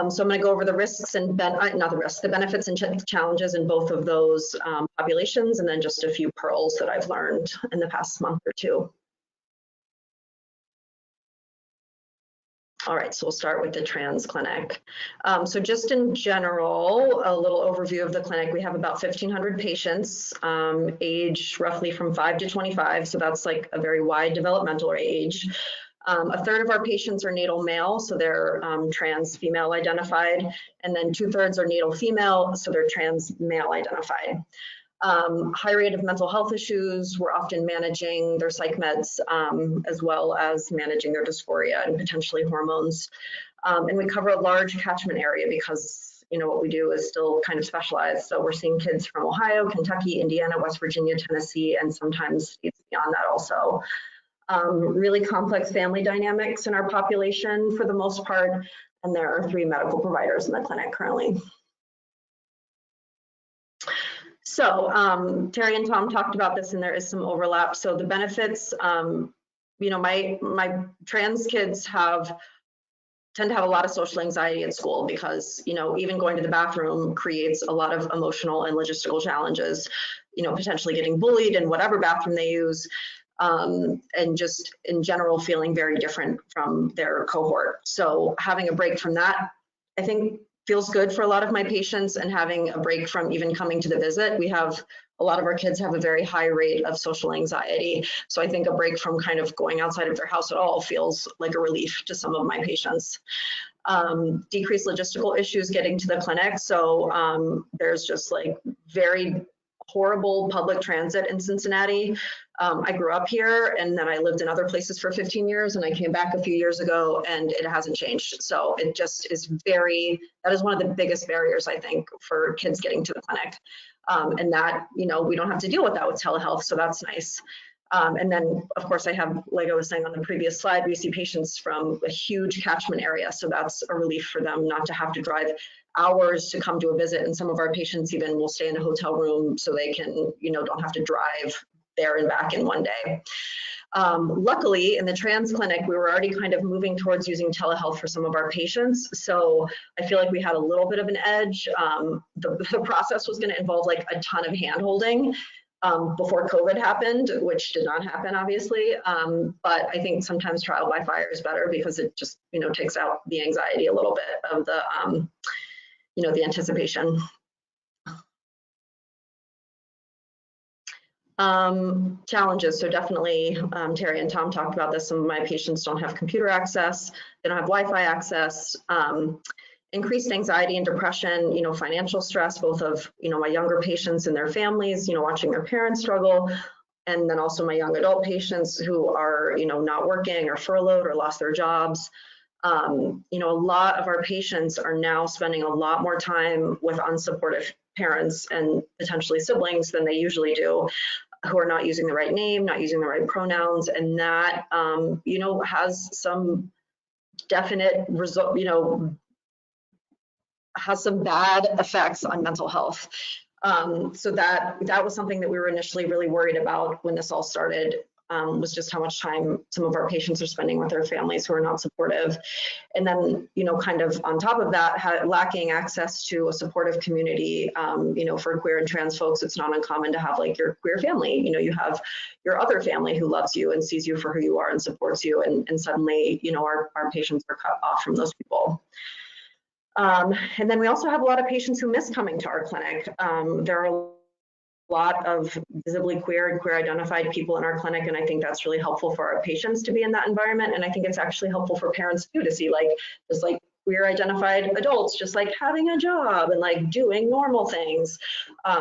So I'm going to go over the risks and the benefits and challenges in both of those populations, and then just a few pearls that I've learned in the past month or two. All right, so we'll start with the trans clinic. So just in general, a little overview of the clinic. We have about 1,500 patients, age roughly from 5 to 25. So that's like a very wide developmental age. A third of our patients are natal male, so they're trans female identified. And then 2/3 are natal female, so they're trans male identified. High rate of mental health issues. We're often managing their psych meds as well as managing their dysphoria and potentially hormones. And we cover a large catchment area because what we do is still kind of specialized. So we're seeing kids from Ohio, Kentucky, Indiana, West Virginia, Tennessee, and sometimes states beyond that also. Really complex family dynamics in our population for the most part, and there are 3 medical providers in the clinic currently. So Terry and Tom talked about this, and there is some overlap. So the benefits, my trans kids tend to have a lot of social anxiety at school because, even going to the bathroom creates a lot of emotional and logistical challenges, potentially getting bullied in whatever bathroom they use, and just in general feeling very different from their cohort. So having a break from that, I think, feels good for a lot of my patients, and having a break from even coming to the visit. A lot of our kids have a very high rate of social anxiety. So I think a break from kind of going outside of their house at all feels like a relief to some of my patients. Decreased logistical issues getting to the clinic. So there's just like very horrible public transit in Cincinnati. I grew up here, and then I lived in other places for 15 years, and I came back a few years ago, and it hasn't changed. So it just is that is one of the biggest barriers, I think, for kids getting to the clinic. And that, we don't have to deal with that with telehealth, so that's nice. And then, of course, like I was saying on the previous slide, we see patients from a huge catchment area, so that's a relief for them not to have to drive hours to come to a visit. And some of our patients even will stay in a hotel room so they can, don't have to drive there and back in one day. Luckily, in the trans clinic, we were already kind of moving towards using telehealth for some of our patients. So I feel like we had a little bit of an edge. The process was going to involve like a ton of hand-holding before COVID happened, which did not happen, obviously. But I think sometimes trial by fire is better because it just, takes out the anxiety a little bit of the, the anticipation. Challenges, so definitely Terry and Tom talked about this. Some of my patients don't have computer access, they don't have Wi-Fi access, increased anxiety and depression, financial stress, both of, my younger patients and their families, watching their parents struggle, and then also my young adult patients who are, not working or furloughed or lost their jobs. A lot of our patients are now spending a lot more time with unsupportive parents and potentially siblings than they usually do, who are not using the right name, not using the right pronouns, and that, has some definite result, has some bad effects on mental health. So that was something that we were initially really worried about when this all started, was just how much time some of our patients are spending with their families who are not supportive. And then, kind of on top of that, lacking access to a supportive community, for queer and trans folks, it's not uncommon to have like your queer family, you have your other family who loves you and sees you for who you are and supports you. And suddenly, our patients are cut off from those people. And then we also have a lot of patients who miss coming to our clinic. There are a lot of visibly queer and queer identified people in our clinic, and I think that's really helpful for our patients to be in that environment. And I think it's actually helpful for parents too to see just queer identified adults just having a job and doing normal things.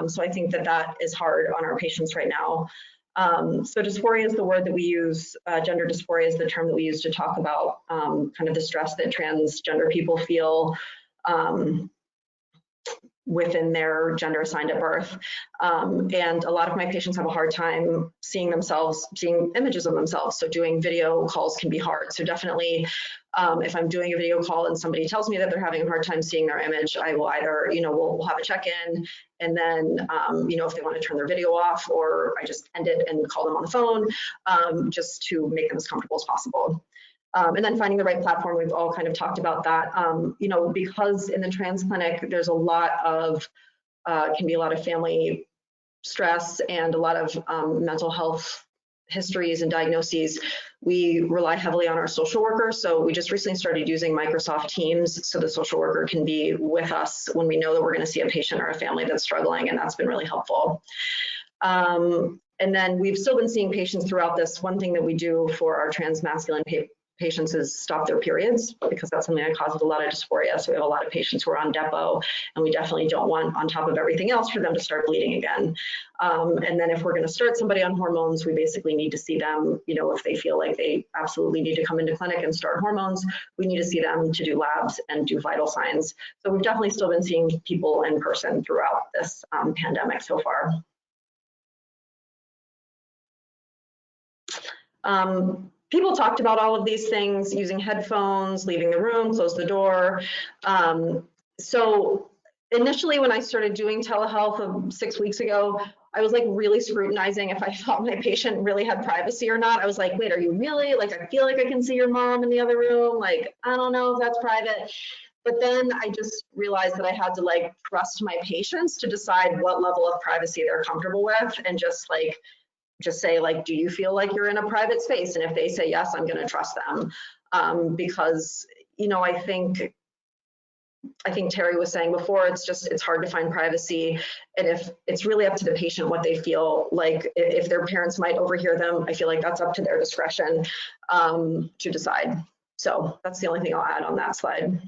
So I think that is hard on our patients right now. So dysphoria is the word that we use. Gender dysphoria is the term that we use to talk about kind of the stress that transgender people feel within their gender assigned at birth. And a lot of my patients have a hard time seeing images of themselves. So doing video calls can be hard. So definitely, if I'm doing a video call and somebody tells me that they're having a hard time seeing their image, I will either, we'll have a check-in, and then, if they want to turn their video off, or I just end it and call them on the phone, just to make them as comfortable as possible. And then finding the right platform, we've all kind of talked about that, because in the trans clinic, there's a lot of, can be a lot of family stress and a lot of mental health histories and diagnoses. We rely heavily on our social worker. So we just recently started using Microsoft Teams so the social worker can be with us when we know that we're going to see a patient or a family that's struggling, and that's been really helpful. And then we've still been seeing patients throughout this. One thing that we do for our trans masculine patients is stop their periods, because that's something that causes a lot of dysphoria. So we have a lot of patients who are on depot, and we definitely don't want, on top of everything else, for them to start bleeding again. And then if we're going to start somebody on hormones, we basically need to see them, if they feel like they absolutely need to come into clinic and start hormones, we need to see them to do labs and do vital signs. So we've definitely still been seeing people in person throughout this pandemic so far. People talked about all of these things, using headphones, leaving the room, close the door. So initially when I started doing telehealth 6 weeks ago, I was really scrutinizing if I thought my patient really had privacy or not. I was like, wait, are you really? I feel like I can see your mom in the other room. I don't know if that's private. But then I just realized that I had to trust my patients to decide what level of privacy they're comfortable with, and just say, do you feel like you're in a private space? And if they say yes, I'm going to trust them. Because, I think Terry was saying before, it's hard to find privacy. And if it's really up to the patient what they feel like, if their parents might overhear them, I feel like that's up to their discretion to decide. So that's the only thing I'll add on that slide.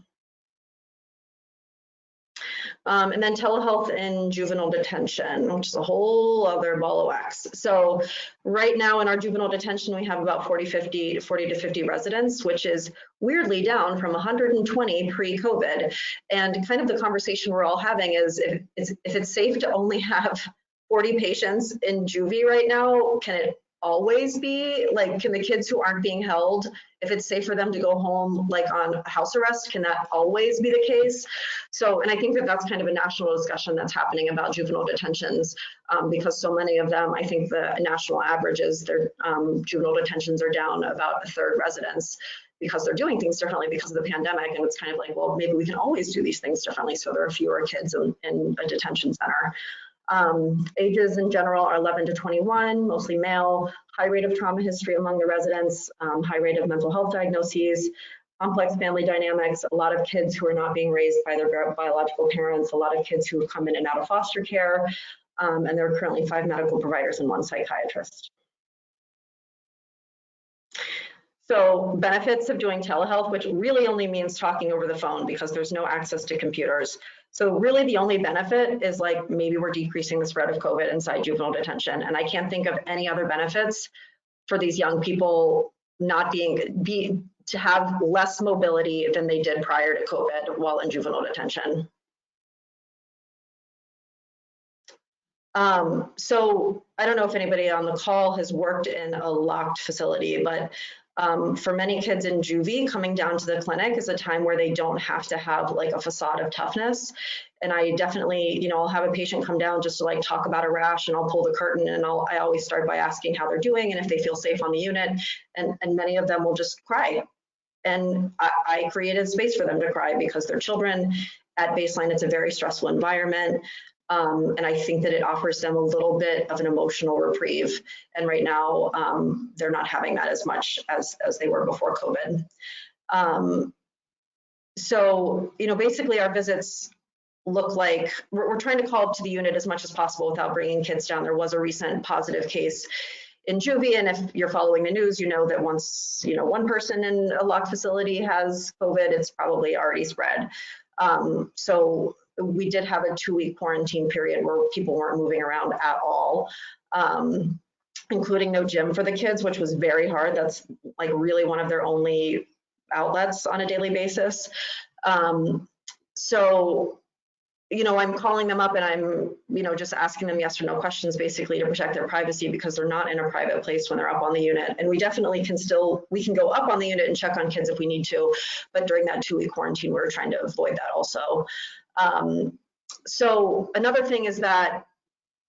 And then telehealth in juvenile detention, which is a whole other ball of wax. So right now in our juvenile detention, we have about 40 to 50 residents, which is weirdly down from 120 pre-COVID. And kind of the conversation we're all having is, if it's safe to only have 40 patients in juvie right now, can it always be? Can the kids who aren't being held, if it's safe for them to go home on house arrest, can that always be the case? So, and I think that's kind of a national discussion that's happening about juvenile detentions, because so many of them, I think the national average is their juvenile detentions are down about 1/3 residents, because they're doing things differently because of the pandemic. And it's kind of well, maybe we can always do these things differently, so there are fewer kids in a detention center. Ages in general are 11 to 21, mostly male, high rate of trauma history among the residents, high rate of mental health diagnoses, complex family dynamics, a lot of kids who are not being raised by their biological parents, a lot of kids who come in and out of foster care, and there are currently 5 medical providers and 1 psychiatrist. So benefits of doing telehealth, which really only means talking over the phone because there's no access to computers. So really the only benefit is like maybe we're decreasing the spread of COVID inside juvenile detention. And I can't think of any other benefits for these young people not to have less mobility than they did prior to COVID while in juvenile detention. So I don't know if anybody on the call has worked in a locked facility, but for many kids in juvie, coming down to the clinic is a time where they don't have to have like a facade of toughness. And I definitely, you know, I'll have a patient come down just to like talk about a rash, and I'll pull the curtain, and I always start by asking how they're doing and if they feel safe on the unit. And many of them will just cry. And I created space for them to cry because they're children. At baseline, it's a very stressful environment. And I think that it offers them a little bit of an emotional reprieve. And right now, they're not having that as much as they were before COVID. So, you know, basically our visits look like we're trying to call up to the unit as much as possible without bringing kids down. There was a recent positive case in juvie, and if you're following the news, you know that once, you know, one person in a locked facility has COVID, it's probably already spread. So we did have a 2-week quarantine period where people weren't moving around at all, including no gym for the kids, which was very hard. That's like really one of their only outlets on a daily basis. So, you know, I'm calling them up and I'm, you know, just asking them yes or no questions basically to protect their privacy because they're not in a private place when they're up on the unit. And we definitely can we can go up on the unit and check on kids if we need to, but during that 2-week quarantine, we're trying to avoid that also. So another thing is that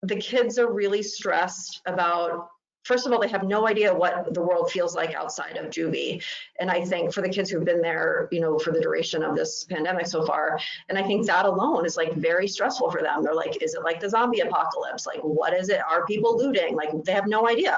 the kids are really stressed about, first of all, they have no idea what the world feels like outside of juvie. And I think for the kids who've been there, you know, for the duration of this pandemic so far, and I think that alone is like very stressful for them. They're like, is it like the zombie apocalypse? Like, what is it? Are people looting? Like, they have no idea.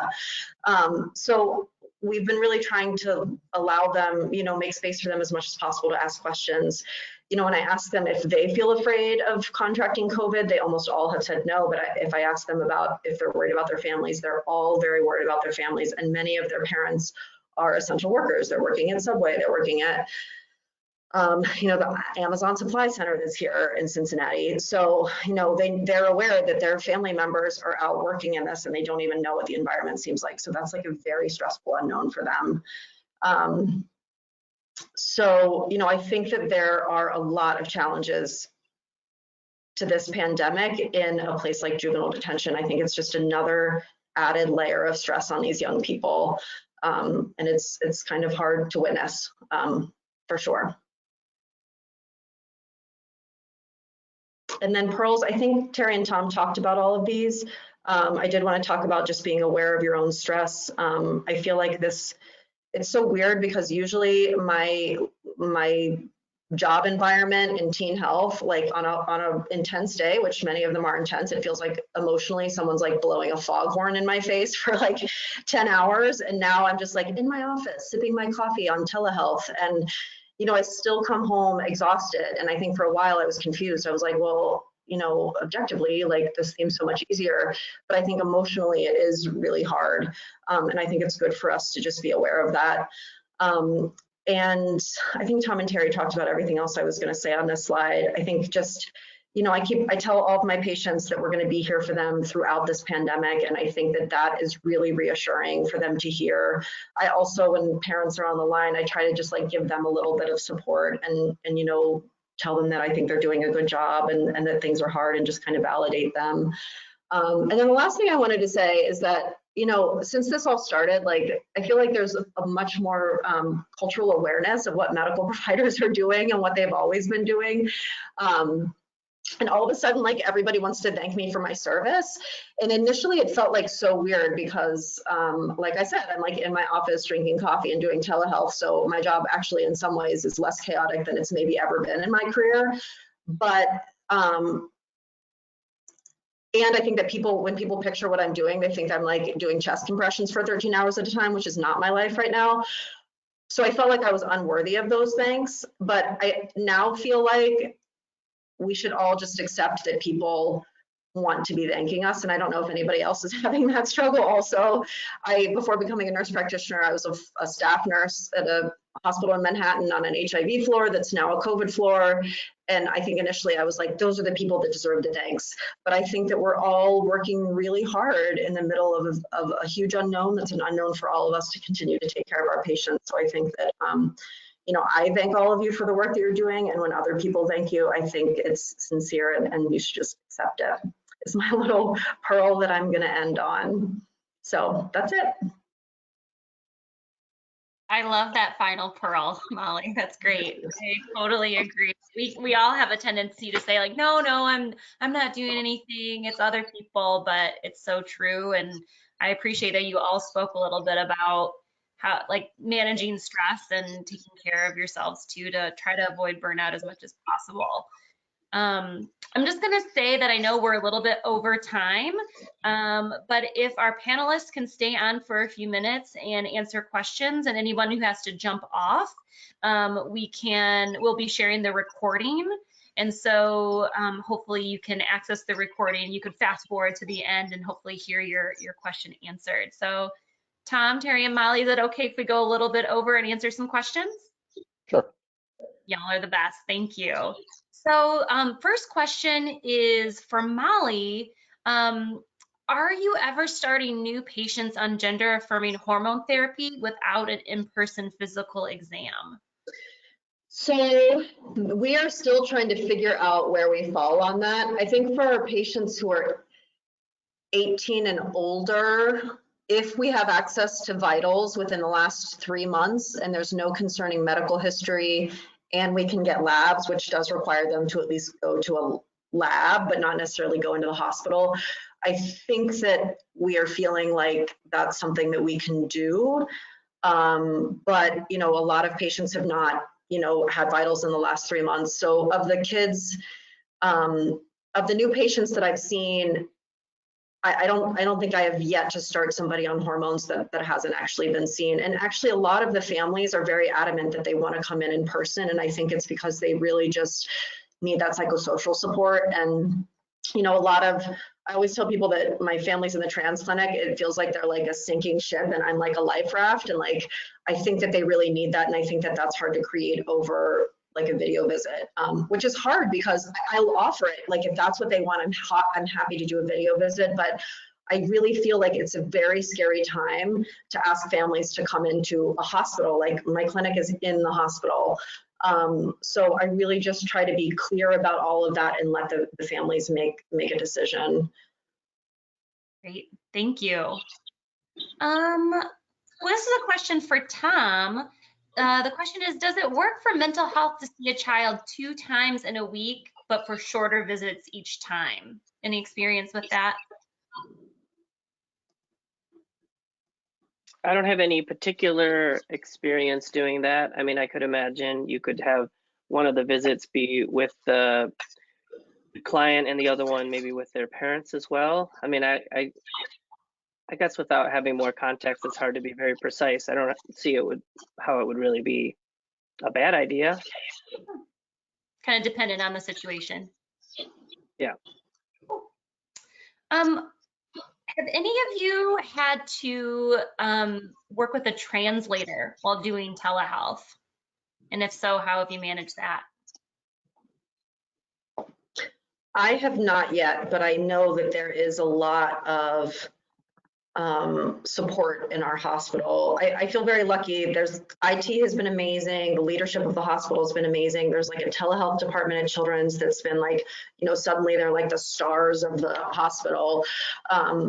So we've been really trying to allow them, you know, make space for them as much as possible to ask questions. You know, when I ask them if they feel afraid of contracting COVID, they almost all have said no. But if I ask them about if they're worried about their families, they're all very worried about their families. And many of their parents are essential workers. They're working at Subway. They're working at, you know, the Amazon Supply Center that's here in Cincinnati. So, you know, they're aware that their family members are out working in this and they don't even know what the environment seems like. So that's like a very stressful unknown for them. So, you know, I think that there are a lot of challenges to this pandemic in a place like juvenile detention. I think it's just another added layer of stress on these young people. And it's kind of hard to witness, for sure. And then pearls, I think Terry and Tom talked about all of these. I did want to talk about just being aware of your own stress. I feel like it's so weird because usually my job environment in teen health, like on a intense day, which many of them are intense, it feels like emotionally someone's like blowing a foghorn in my face for like 10 hours. And now I'm just like in my office, sipping my coffee on telehealth. And, you know, I still come home exhausted. And I think for a while I was confused. I was like, well, you know, objectively, like this seems so much easier, but I think emotionally it is really hard. And I think it's good for us to just be aware of that. And I think Tom and Terry talked about everything else I was going to say on this slide. I think just, you know, I tell all of my patients that we're going to be here for them throughout this pandemic. And I think that that is really reassuring for them to hear. I also, when parents are on the line, I try to just like give them a little bit of support and you know, tell them that I think they're doing a good job and that things are hard and just kind of validate them. And then the last thing I wanted to say is that, you know, since this all started, like, I feel like there's a much more cultural awareness of what medical providers are doing and what they've always been doing. And all of a sudden, like, everybody wants to thank me for my service. And initially it felt like so weird because, like I said, I'm like in my office drinking coffee and doing telehealth. So my job actually in some ways is less chaotic than it's maybe ever been in my career. But, and I think that when people picture what I'm doing, they think I'm like doing chest compressions for 13 hours at a time, which is not my life right now. So I felt like I was unworthy of those things, but I now feel like we should all just accept that people want to be thanking us. And I don't know if anybody else is having that struggle also. Before becoming a nurse practitioner, I was a staff nurse at a hospital in Manhattan on an HIV floor that's now a COVID floor. And I think initially I was like, those are the people that deserve the thanks. But I think that we're all working really hard in the middle of a huge unknown that's an unknown for all of us to continue to take care of our patients. So I think that, I thank all of you for the work that you're doing. And when other people thank you, I think it's sincere and you should just accept it. It's my little pearl that I'm going to end on. So that's it. I love that final pearl, Molly. That's great. I totally agree. We all have a tendency to say like, no, I'm not doing anything. It's other people, but it's so true. And I appreciate that you all spoke a little bit about how like managing stress and taking care of yourselves too, to try to avoid burnout as much as possible. I'm just going to say that I know we're a little bit over time, but if our panelists can stay on for a few minutes and answer questions, and anyone who has to jump off, we'll be sharing the recording. And so hopefully you can access the recording. You could fast forward to the end and hopefully hear your question answered. So Tom, Terry, and Molly, is it okay if we go a little bit over and answer some questions? Sure. Y'all are the best. Thank you. So first question is for Molly. Are you ever starting new patients on gender affirming hormone therapy without an in-person physical exam? So we are still trying to figure out where we fall on that. I think for our patients who are 18 and older, if we have access to vitals within the last 3 months and there's no concerning medical history, and we can get labs, which does require them to at least go to a lab, but not necessarily go into the hospital, I think that we are feeling like that's something that we can do. But, a lot of patients have not, had vitals in the last 3 months. So of the kids, of the new patients that I've seen, I don't think I have yet to start somebody on hormones that hasn't actually been seen. And actually a lot of the families are very adamant that they want to come in person. And I think it's because they really just need that psychosocial support. And, I always tell people that my family's in the trans clinic, it feels like they're like a sinking ship and I'm like a life raft. And like, I think that they really need that. And I think that that's hard to create over like a video visit, which is hard because I'll offer it. Like if that's what they want, I'm happy to do a video visit, but I really feel like it's a very scary time to ask families to come into a hospital. Like my clinic is in the hospital. So I really just try to be clear about all of that and let the families make a decision. Great, thank you. Well, this is a question for Tom. The question is, does it work for mental health to see a child 2 times in a week, but for shorter visits each time? Any experience with that? I don't have any particular experience doing that. I mean, I could imagine you could have one of the visits be with the client and the other one maybe with their parents as well. I mean, I guess without having more context, it's hard to be very precise. I don't see how it would really be a bad idea. Kind of dependent on the situation. Yeah. Have any of you had to work with a translator while doing telehealth? And if so, how have you managed that? I have not yet, but I know that there is a lot of support in our hospital. I feel very lucky. IT has been amazing. The leadership of the hospital has been amazing. There's like a telehealth department at Children's that's been like, suddenly they're like the stars of the hospital.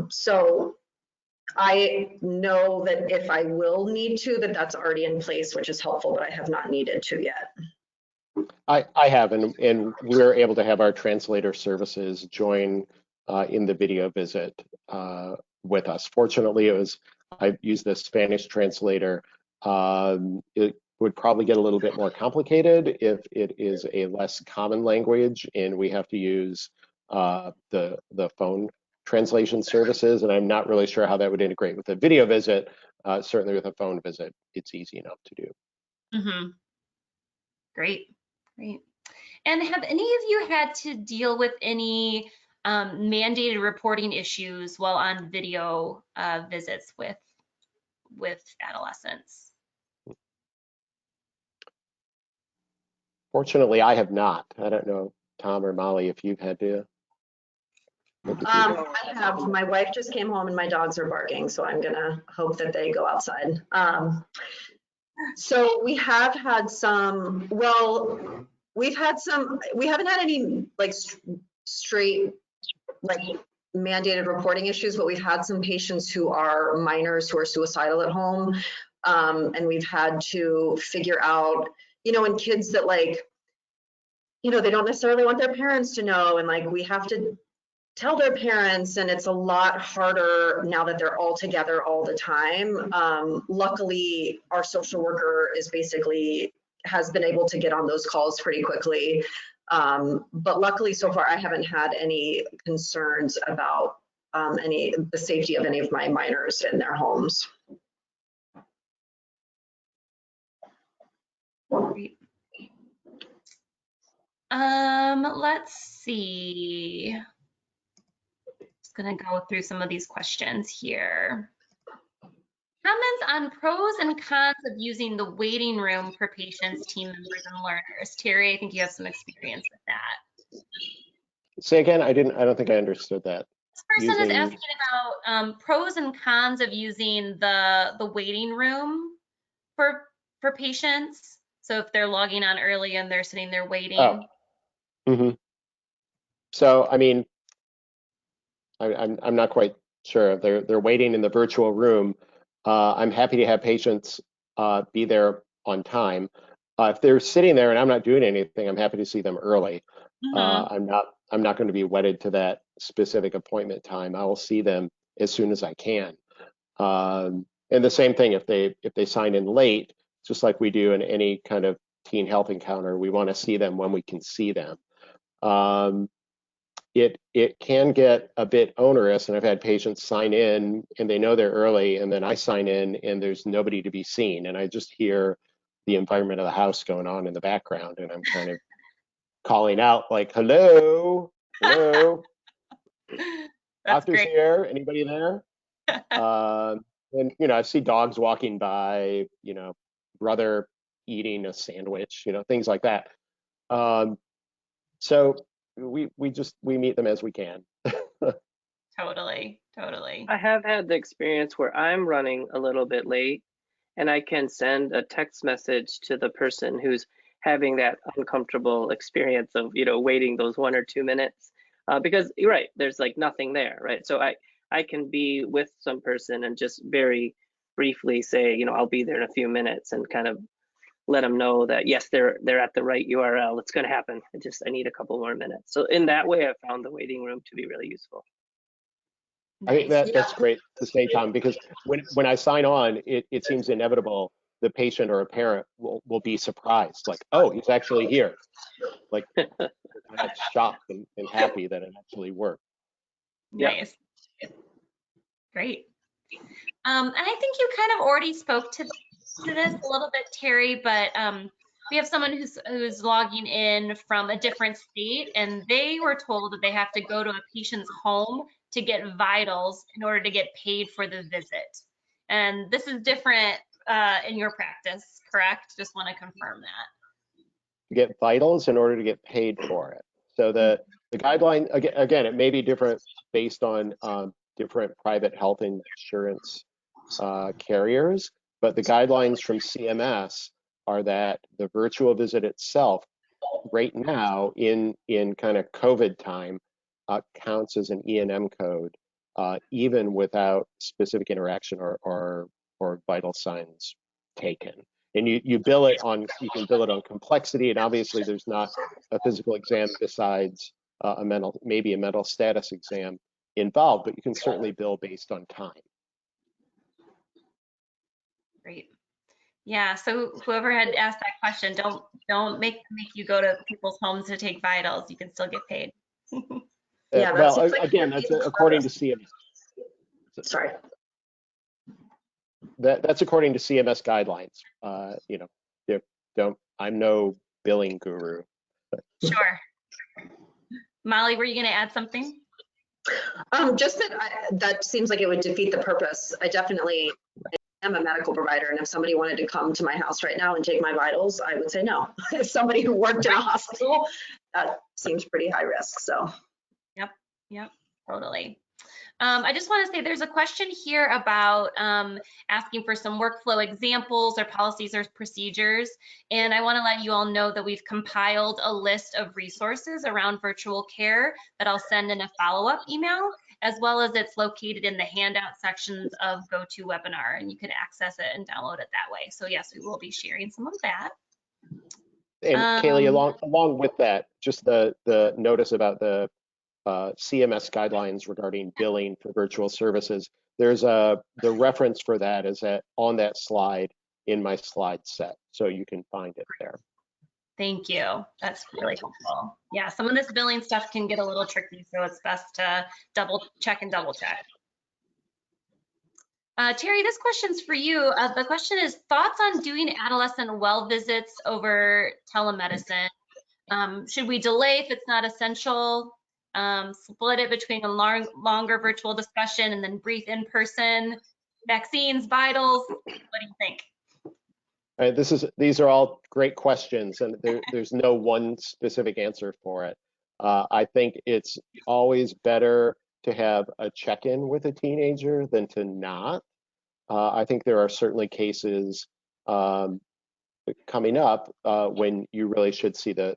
So I know that if I will need to, that's already in place, which is helpful, but I have not needed to yet. I have, and we're able to have our translator services join in the video visit with us. Fortunately, I used the Spanish translator. It would probably get a little bit more complicated if it is a less common language and we have to use the phone translation services. And I'm not really sure how that would integrate with a video visit. Certainly with a phone visit, it's easy enough to do. Mm-hmm. Great. And have any of you had to deal with any mandated reporting issues while on video visits with adolescents? Fortunately, I have not. I don't know, Tom or Molly, if you've had to. I have. My wife just came home and my dogs are barking, so I'm gonna hope that they go outside. So we have had some, well, we haven't had any like straight like mandated reporting issues, but we've had some patients who are minors who are suicidal at home. And we've had to figure out, and kids that like, they don't necessarily want their parents to know. And like, we have to tell their parents, and it's a lot harder now that they're all together all the time. Luckily, our social worker has been able to get on those calls pretty quickly. But luckily so far, I haven't had any concerns about the safety of any of my minors in their homes. Great. Let's see. Just gonna go through some of these questions here. Comments on pros and cons of using the waiting room for patients, team members, and learners. Terry, I think you have some experience with that. Say again, I don't think I understood that. This person is asking about pros and cons of using the waiting room for patients. So if they're logging on early and they're sitting there waiting. Oh. Mm-hmm. So, I mean, I'm not quite sure. They're waiting in the virtual room. I'm happy to have patients be there on time. If they're sitting there and I'm not doing anything, I'm happy to see them early. I'm not going to be wedded to that specific appointment time. I will see them as soon as I can. And the same thing if they sign in late, just like we do in any kind of teen health encounter, we want to see them when we can see them. It can get a bit onerous, and I've had patients sign in and they know they're early, and then I sign in and there's nobody to be seen, and I just hear the environment of the house going on in the background, and I'm kind of calling out like, hello, doctor's great. here, anybody there? And I see dogs walking by, brother eating a sandwich, things like that. So we meet them as we can. Totally. I have had the experience where I'm running a little bit late and I can send a text message to the person who's having that uncomfortable experience of, waiting those 1 or 2 minutes. Because you're right, there's like nothing there, right? So I can be with some person and just very briefly say, I'll be there in a few minutes, and kind of let them know that, yes, they're at the right URL. It's going to happen. I need a couple more minutes. So in that way, I found the waiting room to be really useful. I think that's great to say, Tom, because when I sign on, it seems inevitable the patient or a parent will be surprised, like, oh, he's actually here. Like, I'm shocked and happy that it actually worked. Nice. Yep. Great. And I think you kind of already spoke to this a little bit, Terry, but we have someone who's logging in from a different state, and they were told that they have to go to a patient's home to get vitals in order to get paid for the visit. And this is different in your practice, correct? Just want to confirm that. Get vitals in order to get paid for it. So the guideline, again, it may be different based on different private health insurance carriers, but the guidelines from CMS are that the virtual visit itself right now in kind of COVID time counts as an E&M code, even without specific interaction or vital signs taken. And you can bill it on complexity, and obviously there's not a physical exam besides maybe a mental status exam involved, but you can certainly bill based on time. Great. Yeah, so whoever had asked that question, don't make you go to people's homes to take vitals. You can still get paid. Yeah, well, again, that's according to CMS. Sorry. That's according to CMS guidelines. I'm no billing guru. Sure. Molly, were you going to add something? Just that that seems like it would defeat the purpose. I definitely am a medical provider, and if somebody wanted to come to my house right now and take my vitals, I would say no. If somebody who worked in a hospital, that seems pretty high risk. So. Yep, totally. I just want to say there's a question here about asking for some workflow examples or policies or procedures. And I want to let you all know that we've compiled a list of resources around virtual care that I'll send in a follow-up email, as well as it's located in the handout sections of GoToWebinar, and you can access it and download it that way. So yes, we will be sharing some of that. And Kaylee, along with that, just the notice about the CMS guidelines regarding billing for virtual services. There's the reference for that is on that slide in my slide set, so you can find it there. Thank you. That's really helpful. Yeah, some of this billing stuff can get a little tricky, so it's best to double check. Terry, this question's for you. The question is, thoughts on doing adolescent well visits over telemedicine? Should we delay if it's not essential? Split it between a longer virtual discussion and then brief in-person? Vaccines, vitals, what do you think? All right, these are all great questions, and there's no one specific answer for it. I think it's always better to have a check-in with a teenager than to not. I think there are certainly cases coming up when you really should see the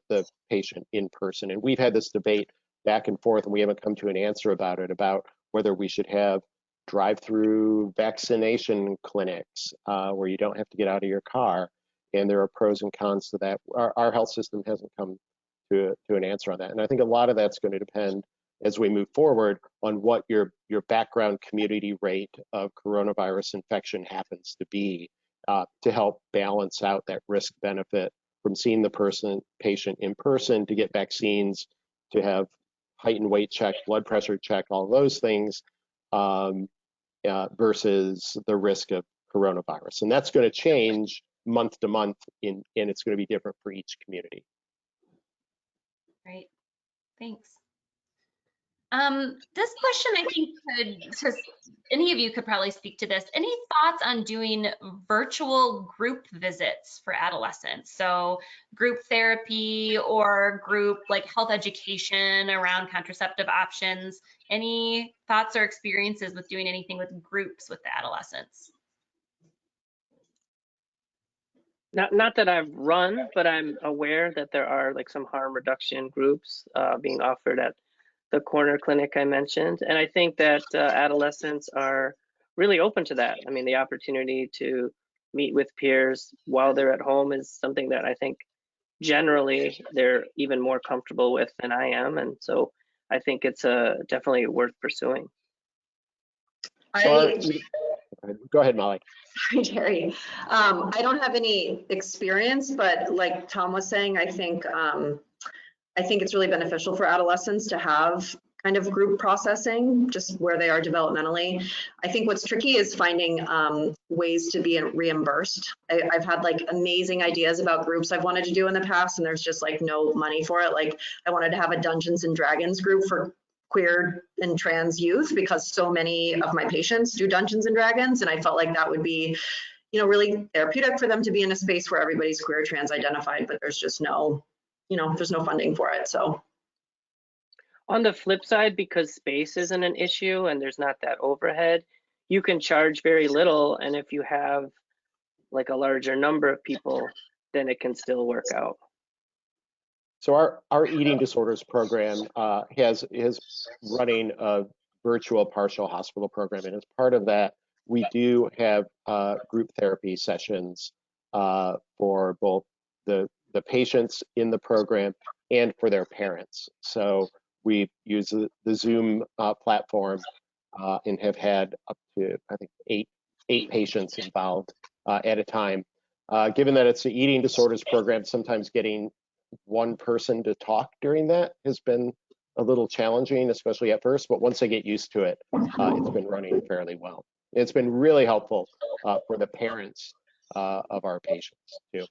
patient in person. And we've had this debate back and forth, and we haven't come to an answer about it, about whether we should have drive-through vaccination clinics where you don't have to get out of your car. And there are pros and cons to that. Our health system hasn't come to an answer on that. And I think a lot of that's going to depend as we move forward on what your background community rate of coronavirus infection happens to be to help balance out that risk benefit from seeing the patient in person, to get vaccines, to have height and weight check, blood pressure check, all those things, versus the risk of coronavirus. And that's going to change month to month, and it's going to be different for each community. Great, thanks. This question, I think, any of you could probably speak to this. Any thoughts on doing virtual group visits for adolescents? So group therapy or group like health education around contraceptive options. Any thoughts or experiences with doing anything with groups with the adolescents? Not that I've run, but I'm aware that there are like some harm reduction groups being offered at the corner clinic I mentioned. And I think that adolescents are really open to that. I mean, the opportunity to meet with peers while they're at home is something that I think generally they're even more comfortable with than I am. And so I think it's definitely worth pursuing. Go ahead, Molly. Sorry, Terry. I don't have any experience, but like Tom was saying, I think it's really beneficial for adolescents to have kind of group processing just where they are developmentally. I think what's tricky is finding ways to be reimbursed. I've had like amazing ideas about groups I've wanted to do in the past, and there's just like no money for it. Like I wanted to have a Dungeons and Dragons group for queer and trans youth because so many of my patients do Dungeons and Dragons, and I felt like that would be, you know, really therapeutic for them to be in a space where everybody's queer, trans identified, but there's just no, you know, there's no funding for it. So on the flip side, because space isn't an issue and there's not that overhead, you can charge very little, and if you have like a larger number of people, then it can still work out. So our eating disorders program is running a virtual partial hospital program, and as part of that, we do have group therapy sessions for both the patients in the program and for their parents. So we use the Zoom platform and have had up to, I think, eight patients involved at a time. Given that it's an eating disorders program, sometimes getting one person to talk during that has been a little challenging, especially at first, but once they get used to it, it's been running fairly well. It's been really helpful for the parents of our patients too.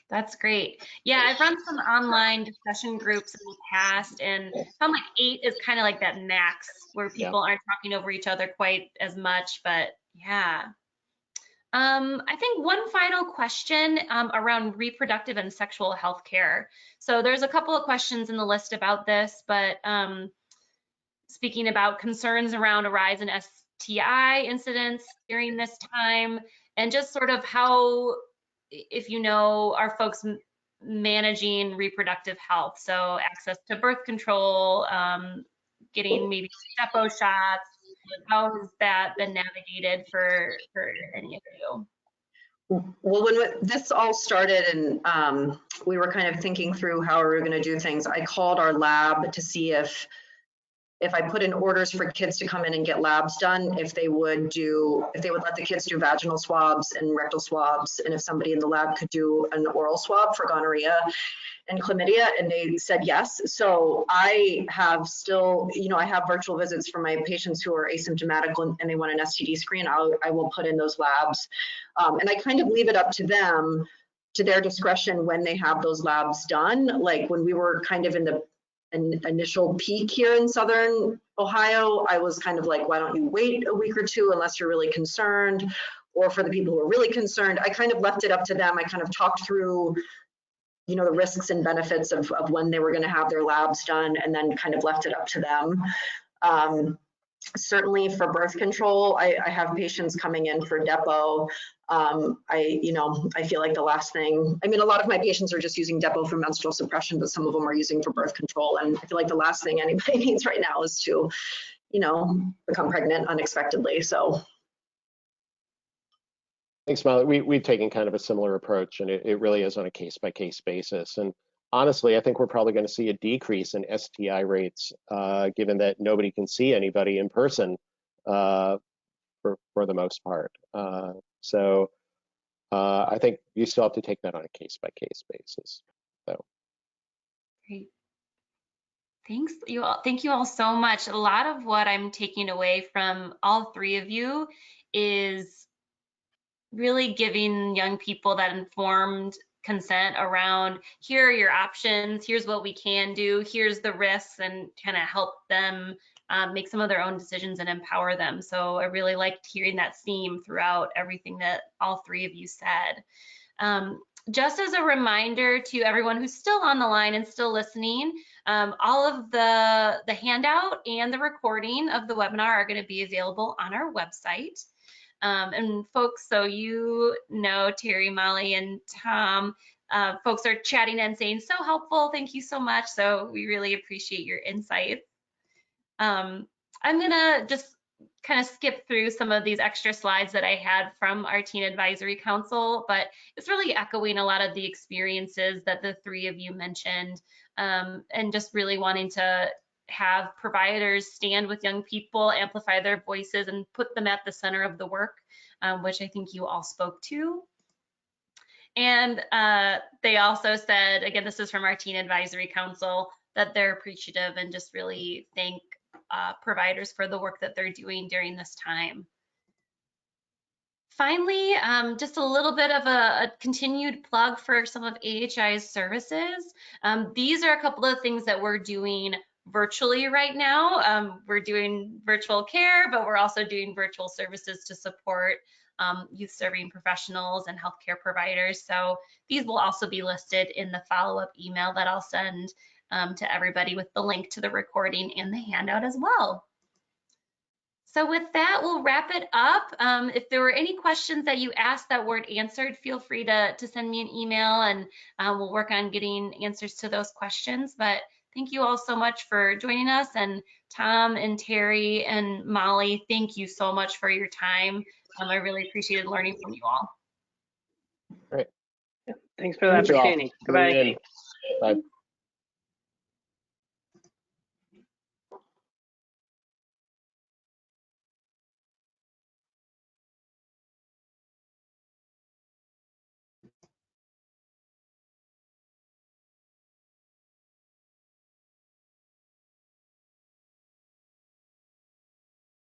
That's great. Yeah, I've run some online discussion groups in the past, and found like 8 is kind of like that max where people aren't talking over each other quite as much. But yeah. I think one final question around reproductive and sexual health care. So there's a couple of questions in the list about this, but speaking about concerns around a rise in STI incidents during this time, and just sort of how, if you know, are folks managing reproductive health? So access to birth control, getting maybe depo shots. How has that been navigated for any of you? Well, when this all started and we were kind of thinking through how we were going to do things, I called our lab to see if I put in orders for kids to come in and get labs done, if they would let the kids do vaginal swabs and rectal swabs, and if somebody in the lab could do an oral swab for gonorrhea and chlamydia, and they said yes. So I have still, I have virtual visits for my patients who are asymptomatic and they want an STD screen. I will put in those labs. And I kind of leave it up to them, to their discretion when they have those labs done. Like when we were kind of in the initial peak here in Southern Ohio, I was kind of like, why don't you wait a week or two unless you're really concerned? Or for the people who are really concerned, I kind of left it up to them. I kind of talked through, the risks and benefits of when they were going to have their labs done, and then kind of left it up to them. Certainly for birth control, I have patients coming in for depo. I feel like the last thing, a lot of my patients are just using depo for menstrual suppression, but some of them are using for birth control. And I feel like the last thing anybody needs right now is to, become pregnant unexpectedly. So. Thanks, Molly. We've taken kind of a similar approach, and it really is on a case-by-case basis. And honestly, I think we're probably going to see a decrease in STI rates, given that nobody can see anybody in person for the most part. So I think you still have to take that on a case-by-case basis. So. Great. Thanks, you all. Thank you all so much. A lot of what I'm taking away from all 3 of you is really giving young people that informed consent around, here are your options, here's what we can do, here's the risks, and kind of help them make some of their own decisions and empower them. So I really liked hearing that theme throughout everything that all 3 of you said. Just as a reminder to everyone who's still on the line and still listening, all of the handout and the recording of the webinar are going to be available on our website. And folks, so Terry, Molly, and Tom, folks are chatting and saying, so helpful, thank you so much. So we really appreciate your insights. I'm gonna just kind of skip through some of these extra slides that I had from our Teen Advisory Council, but it's really echoing a lot of the experiences that the 3 of you mentioned, and just really wanting to have providers stand with young people, amplify their voices, and put them at the center of the work, which I think you all spoke to. And they also said, again, this is from our Teen Advisory Council, that they're appreciative and just really thank providers for the work that they're doing during this time. Finally, just a little bit of a continued plug for some of AHI's services. These are a couple of things that we're doing virtually right now. We're doing virtual care, but we're also doing virtual services to support youth serving professionals and healthcare providers. So these will also be listed in the follow-up email that I'll send to everybody with the link to the recording and the handout as well. So with that, we'll wrap it up. If there were any questions that you asked that weren't answered, feel free to send me an email, and we'll work on getting answers to those questions. But thank you all so much for joining us. And Tom and Terry and Molly, thank you so much for your time. I really appreciated learning from you all. Great. Thanks for the opportunity. Goodbye. Bye.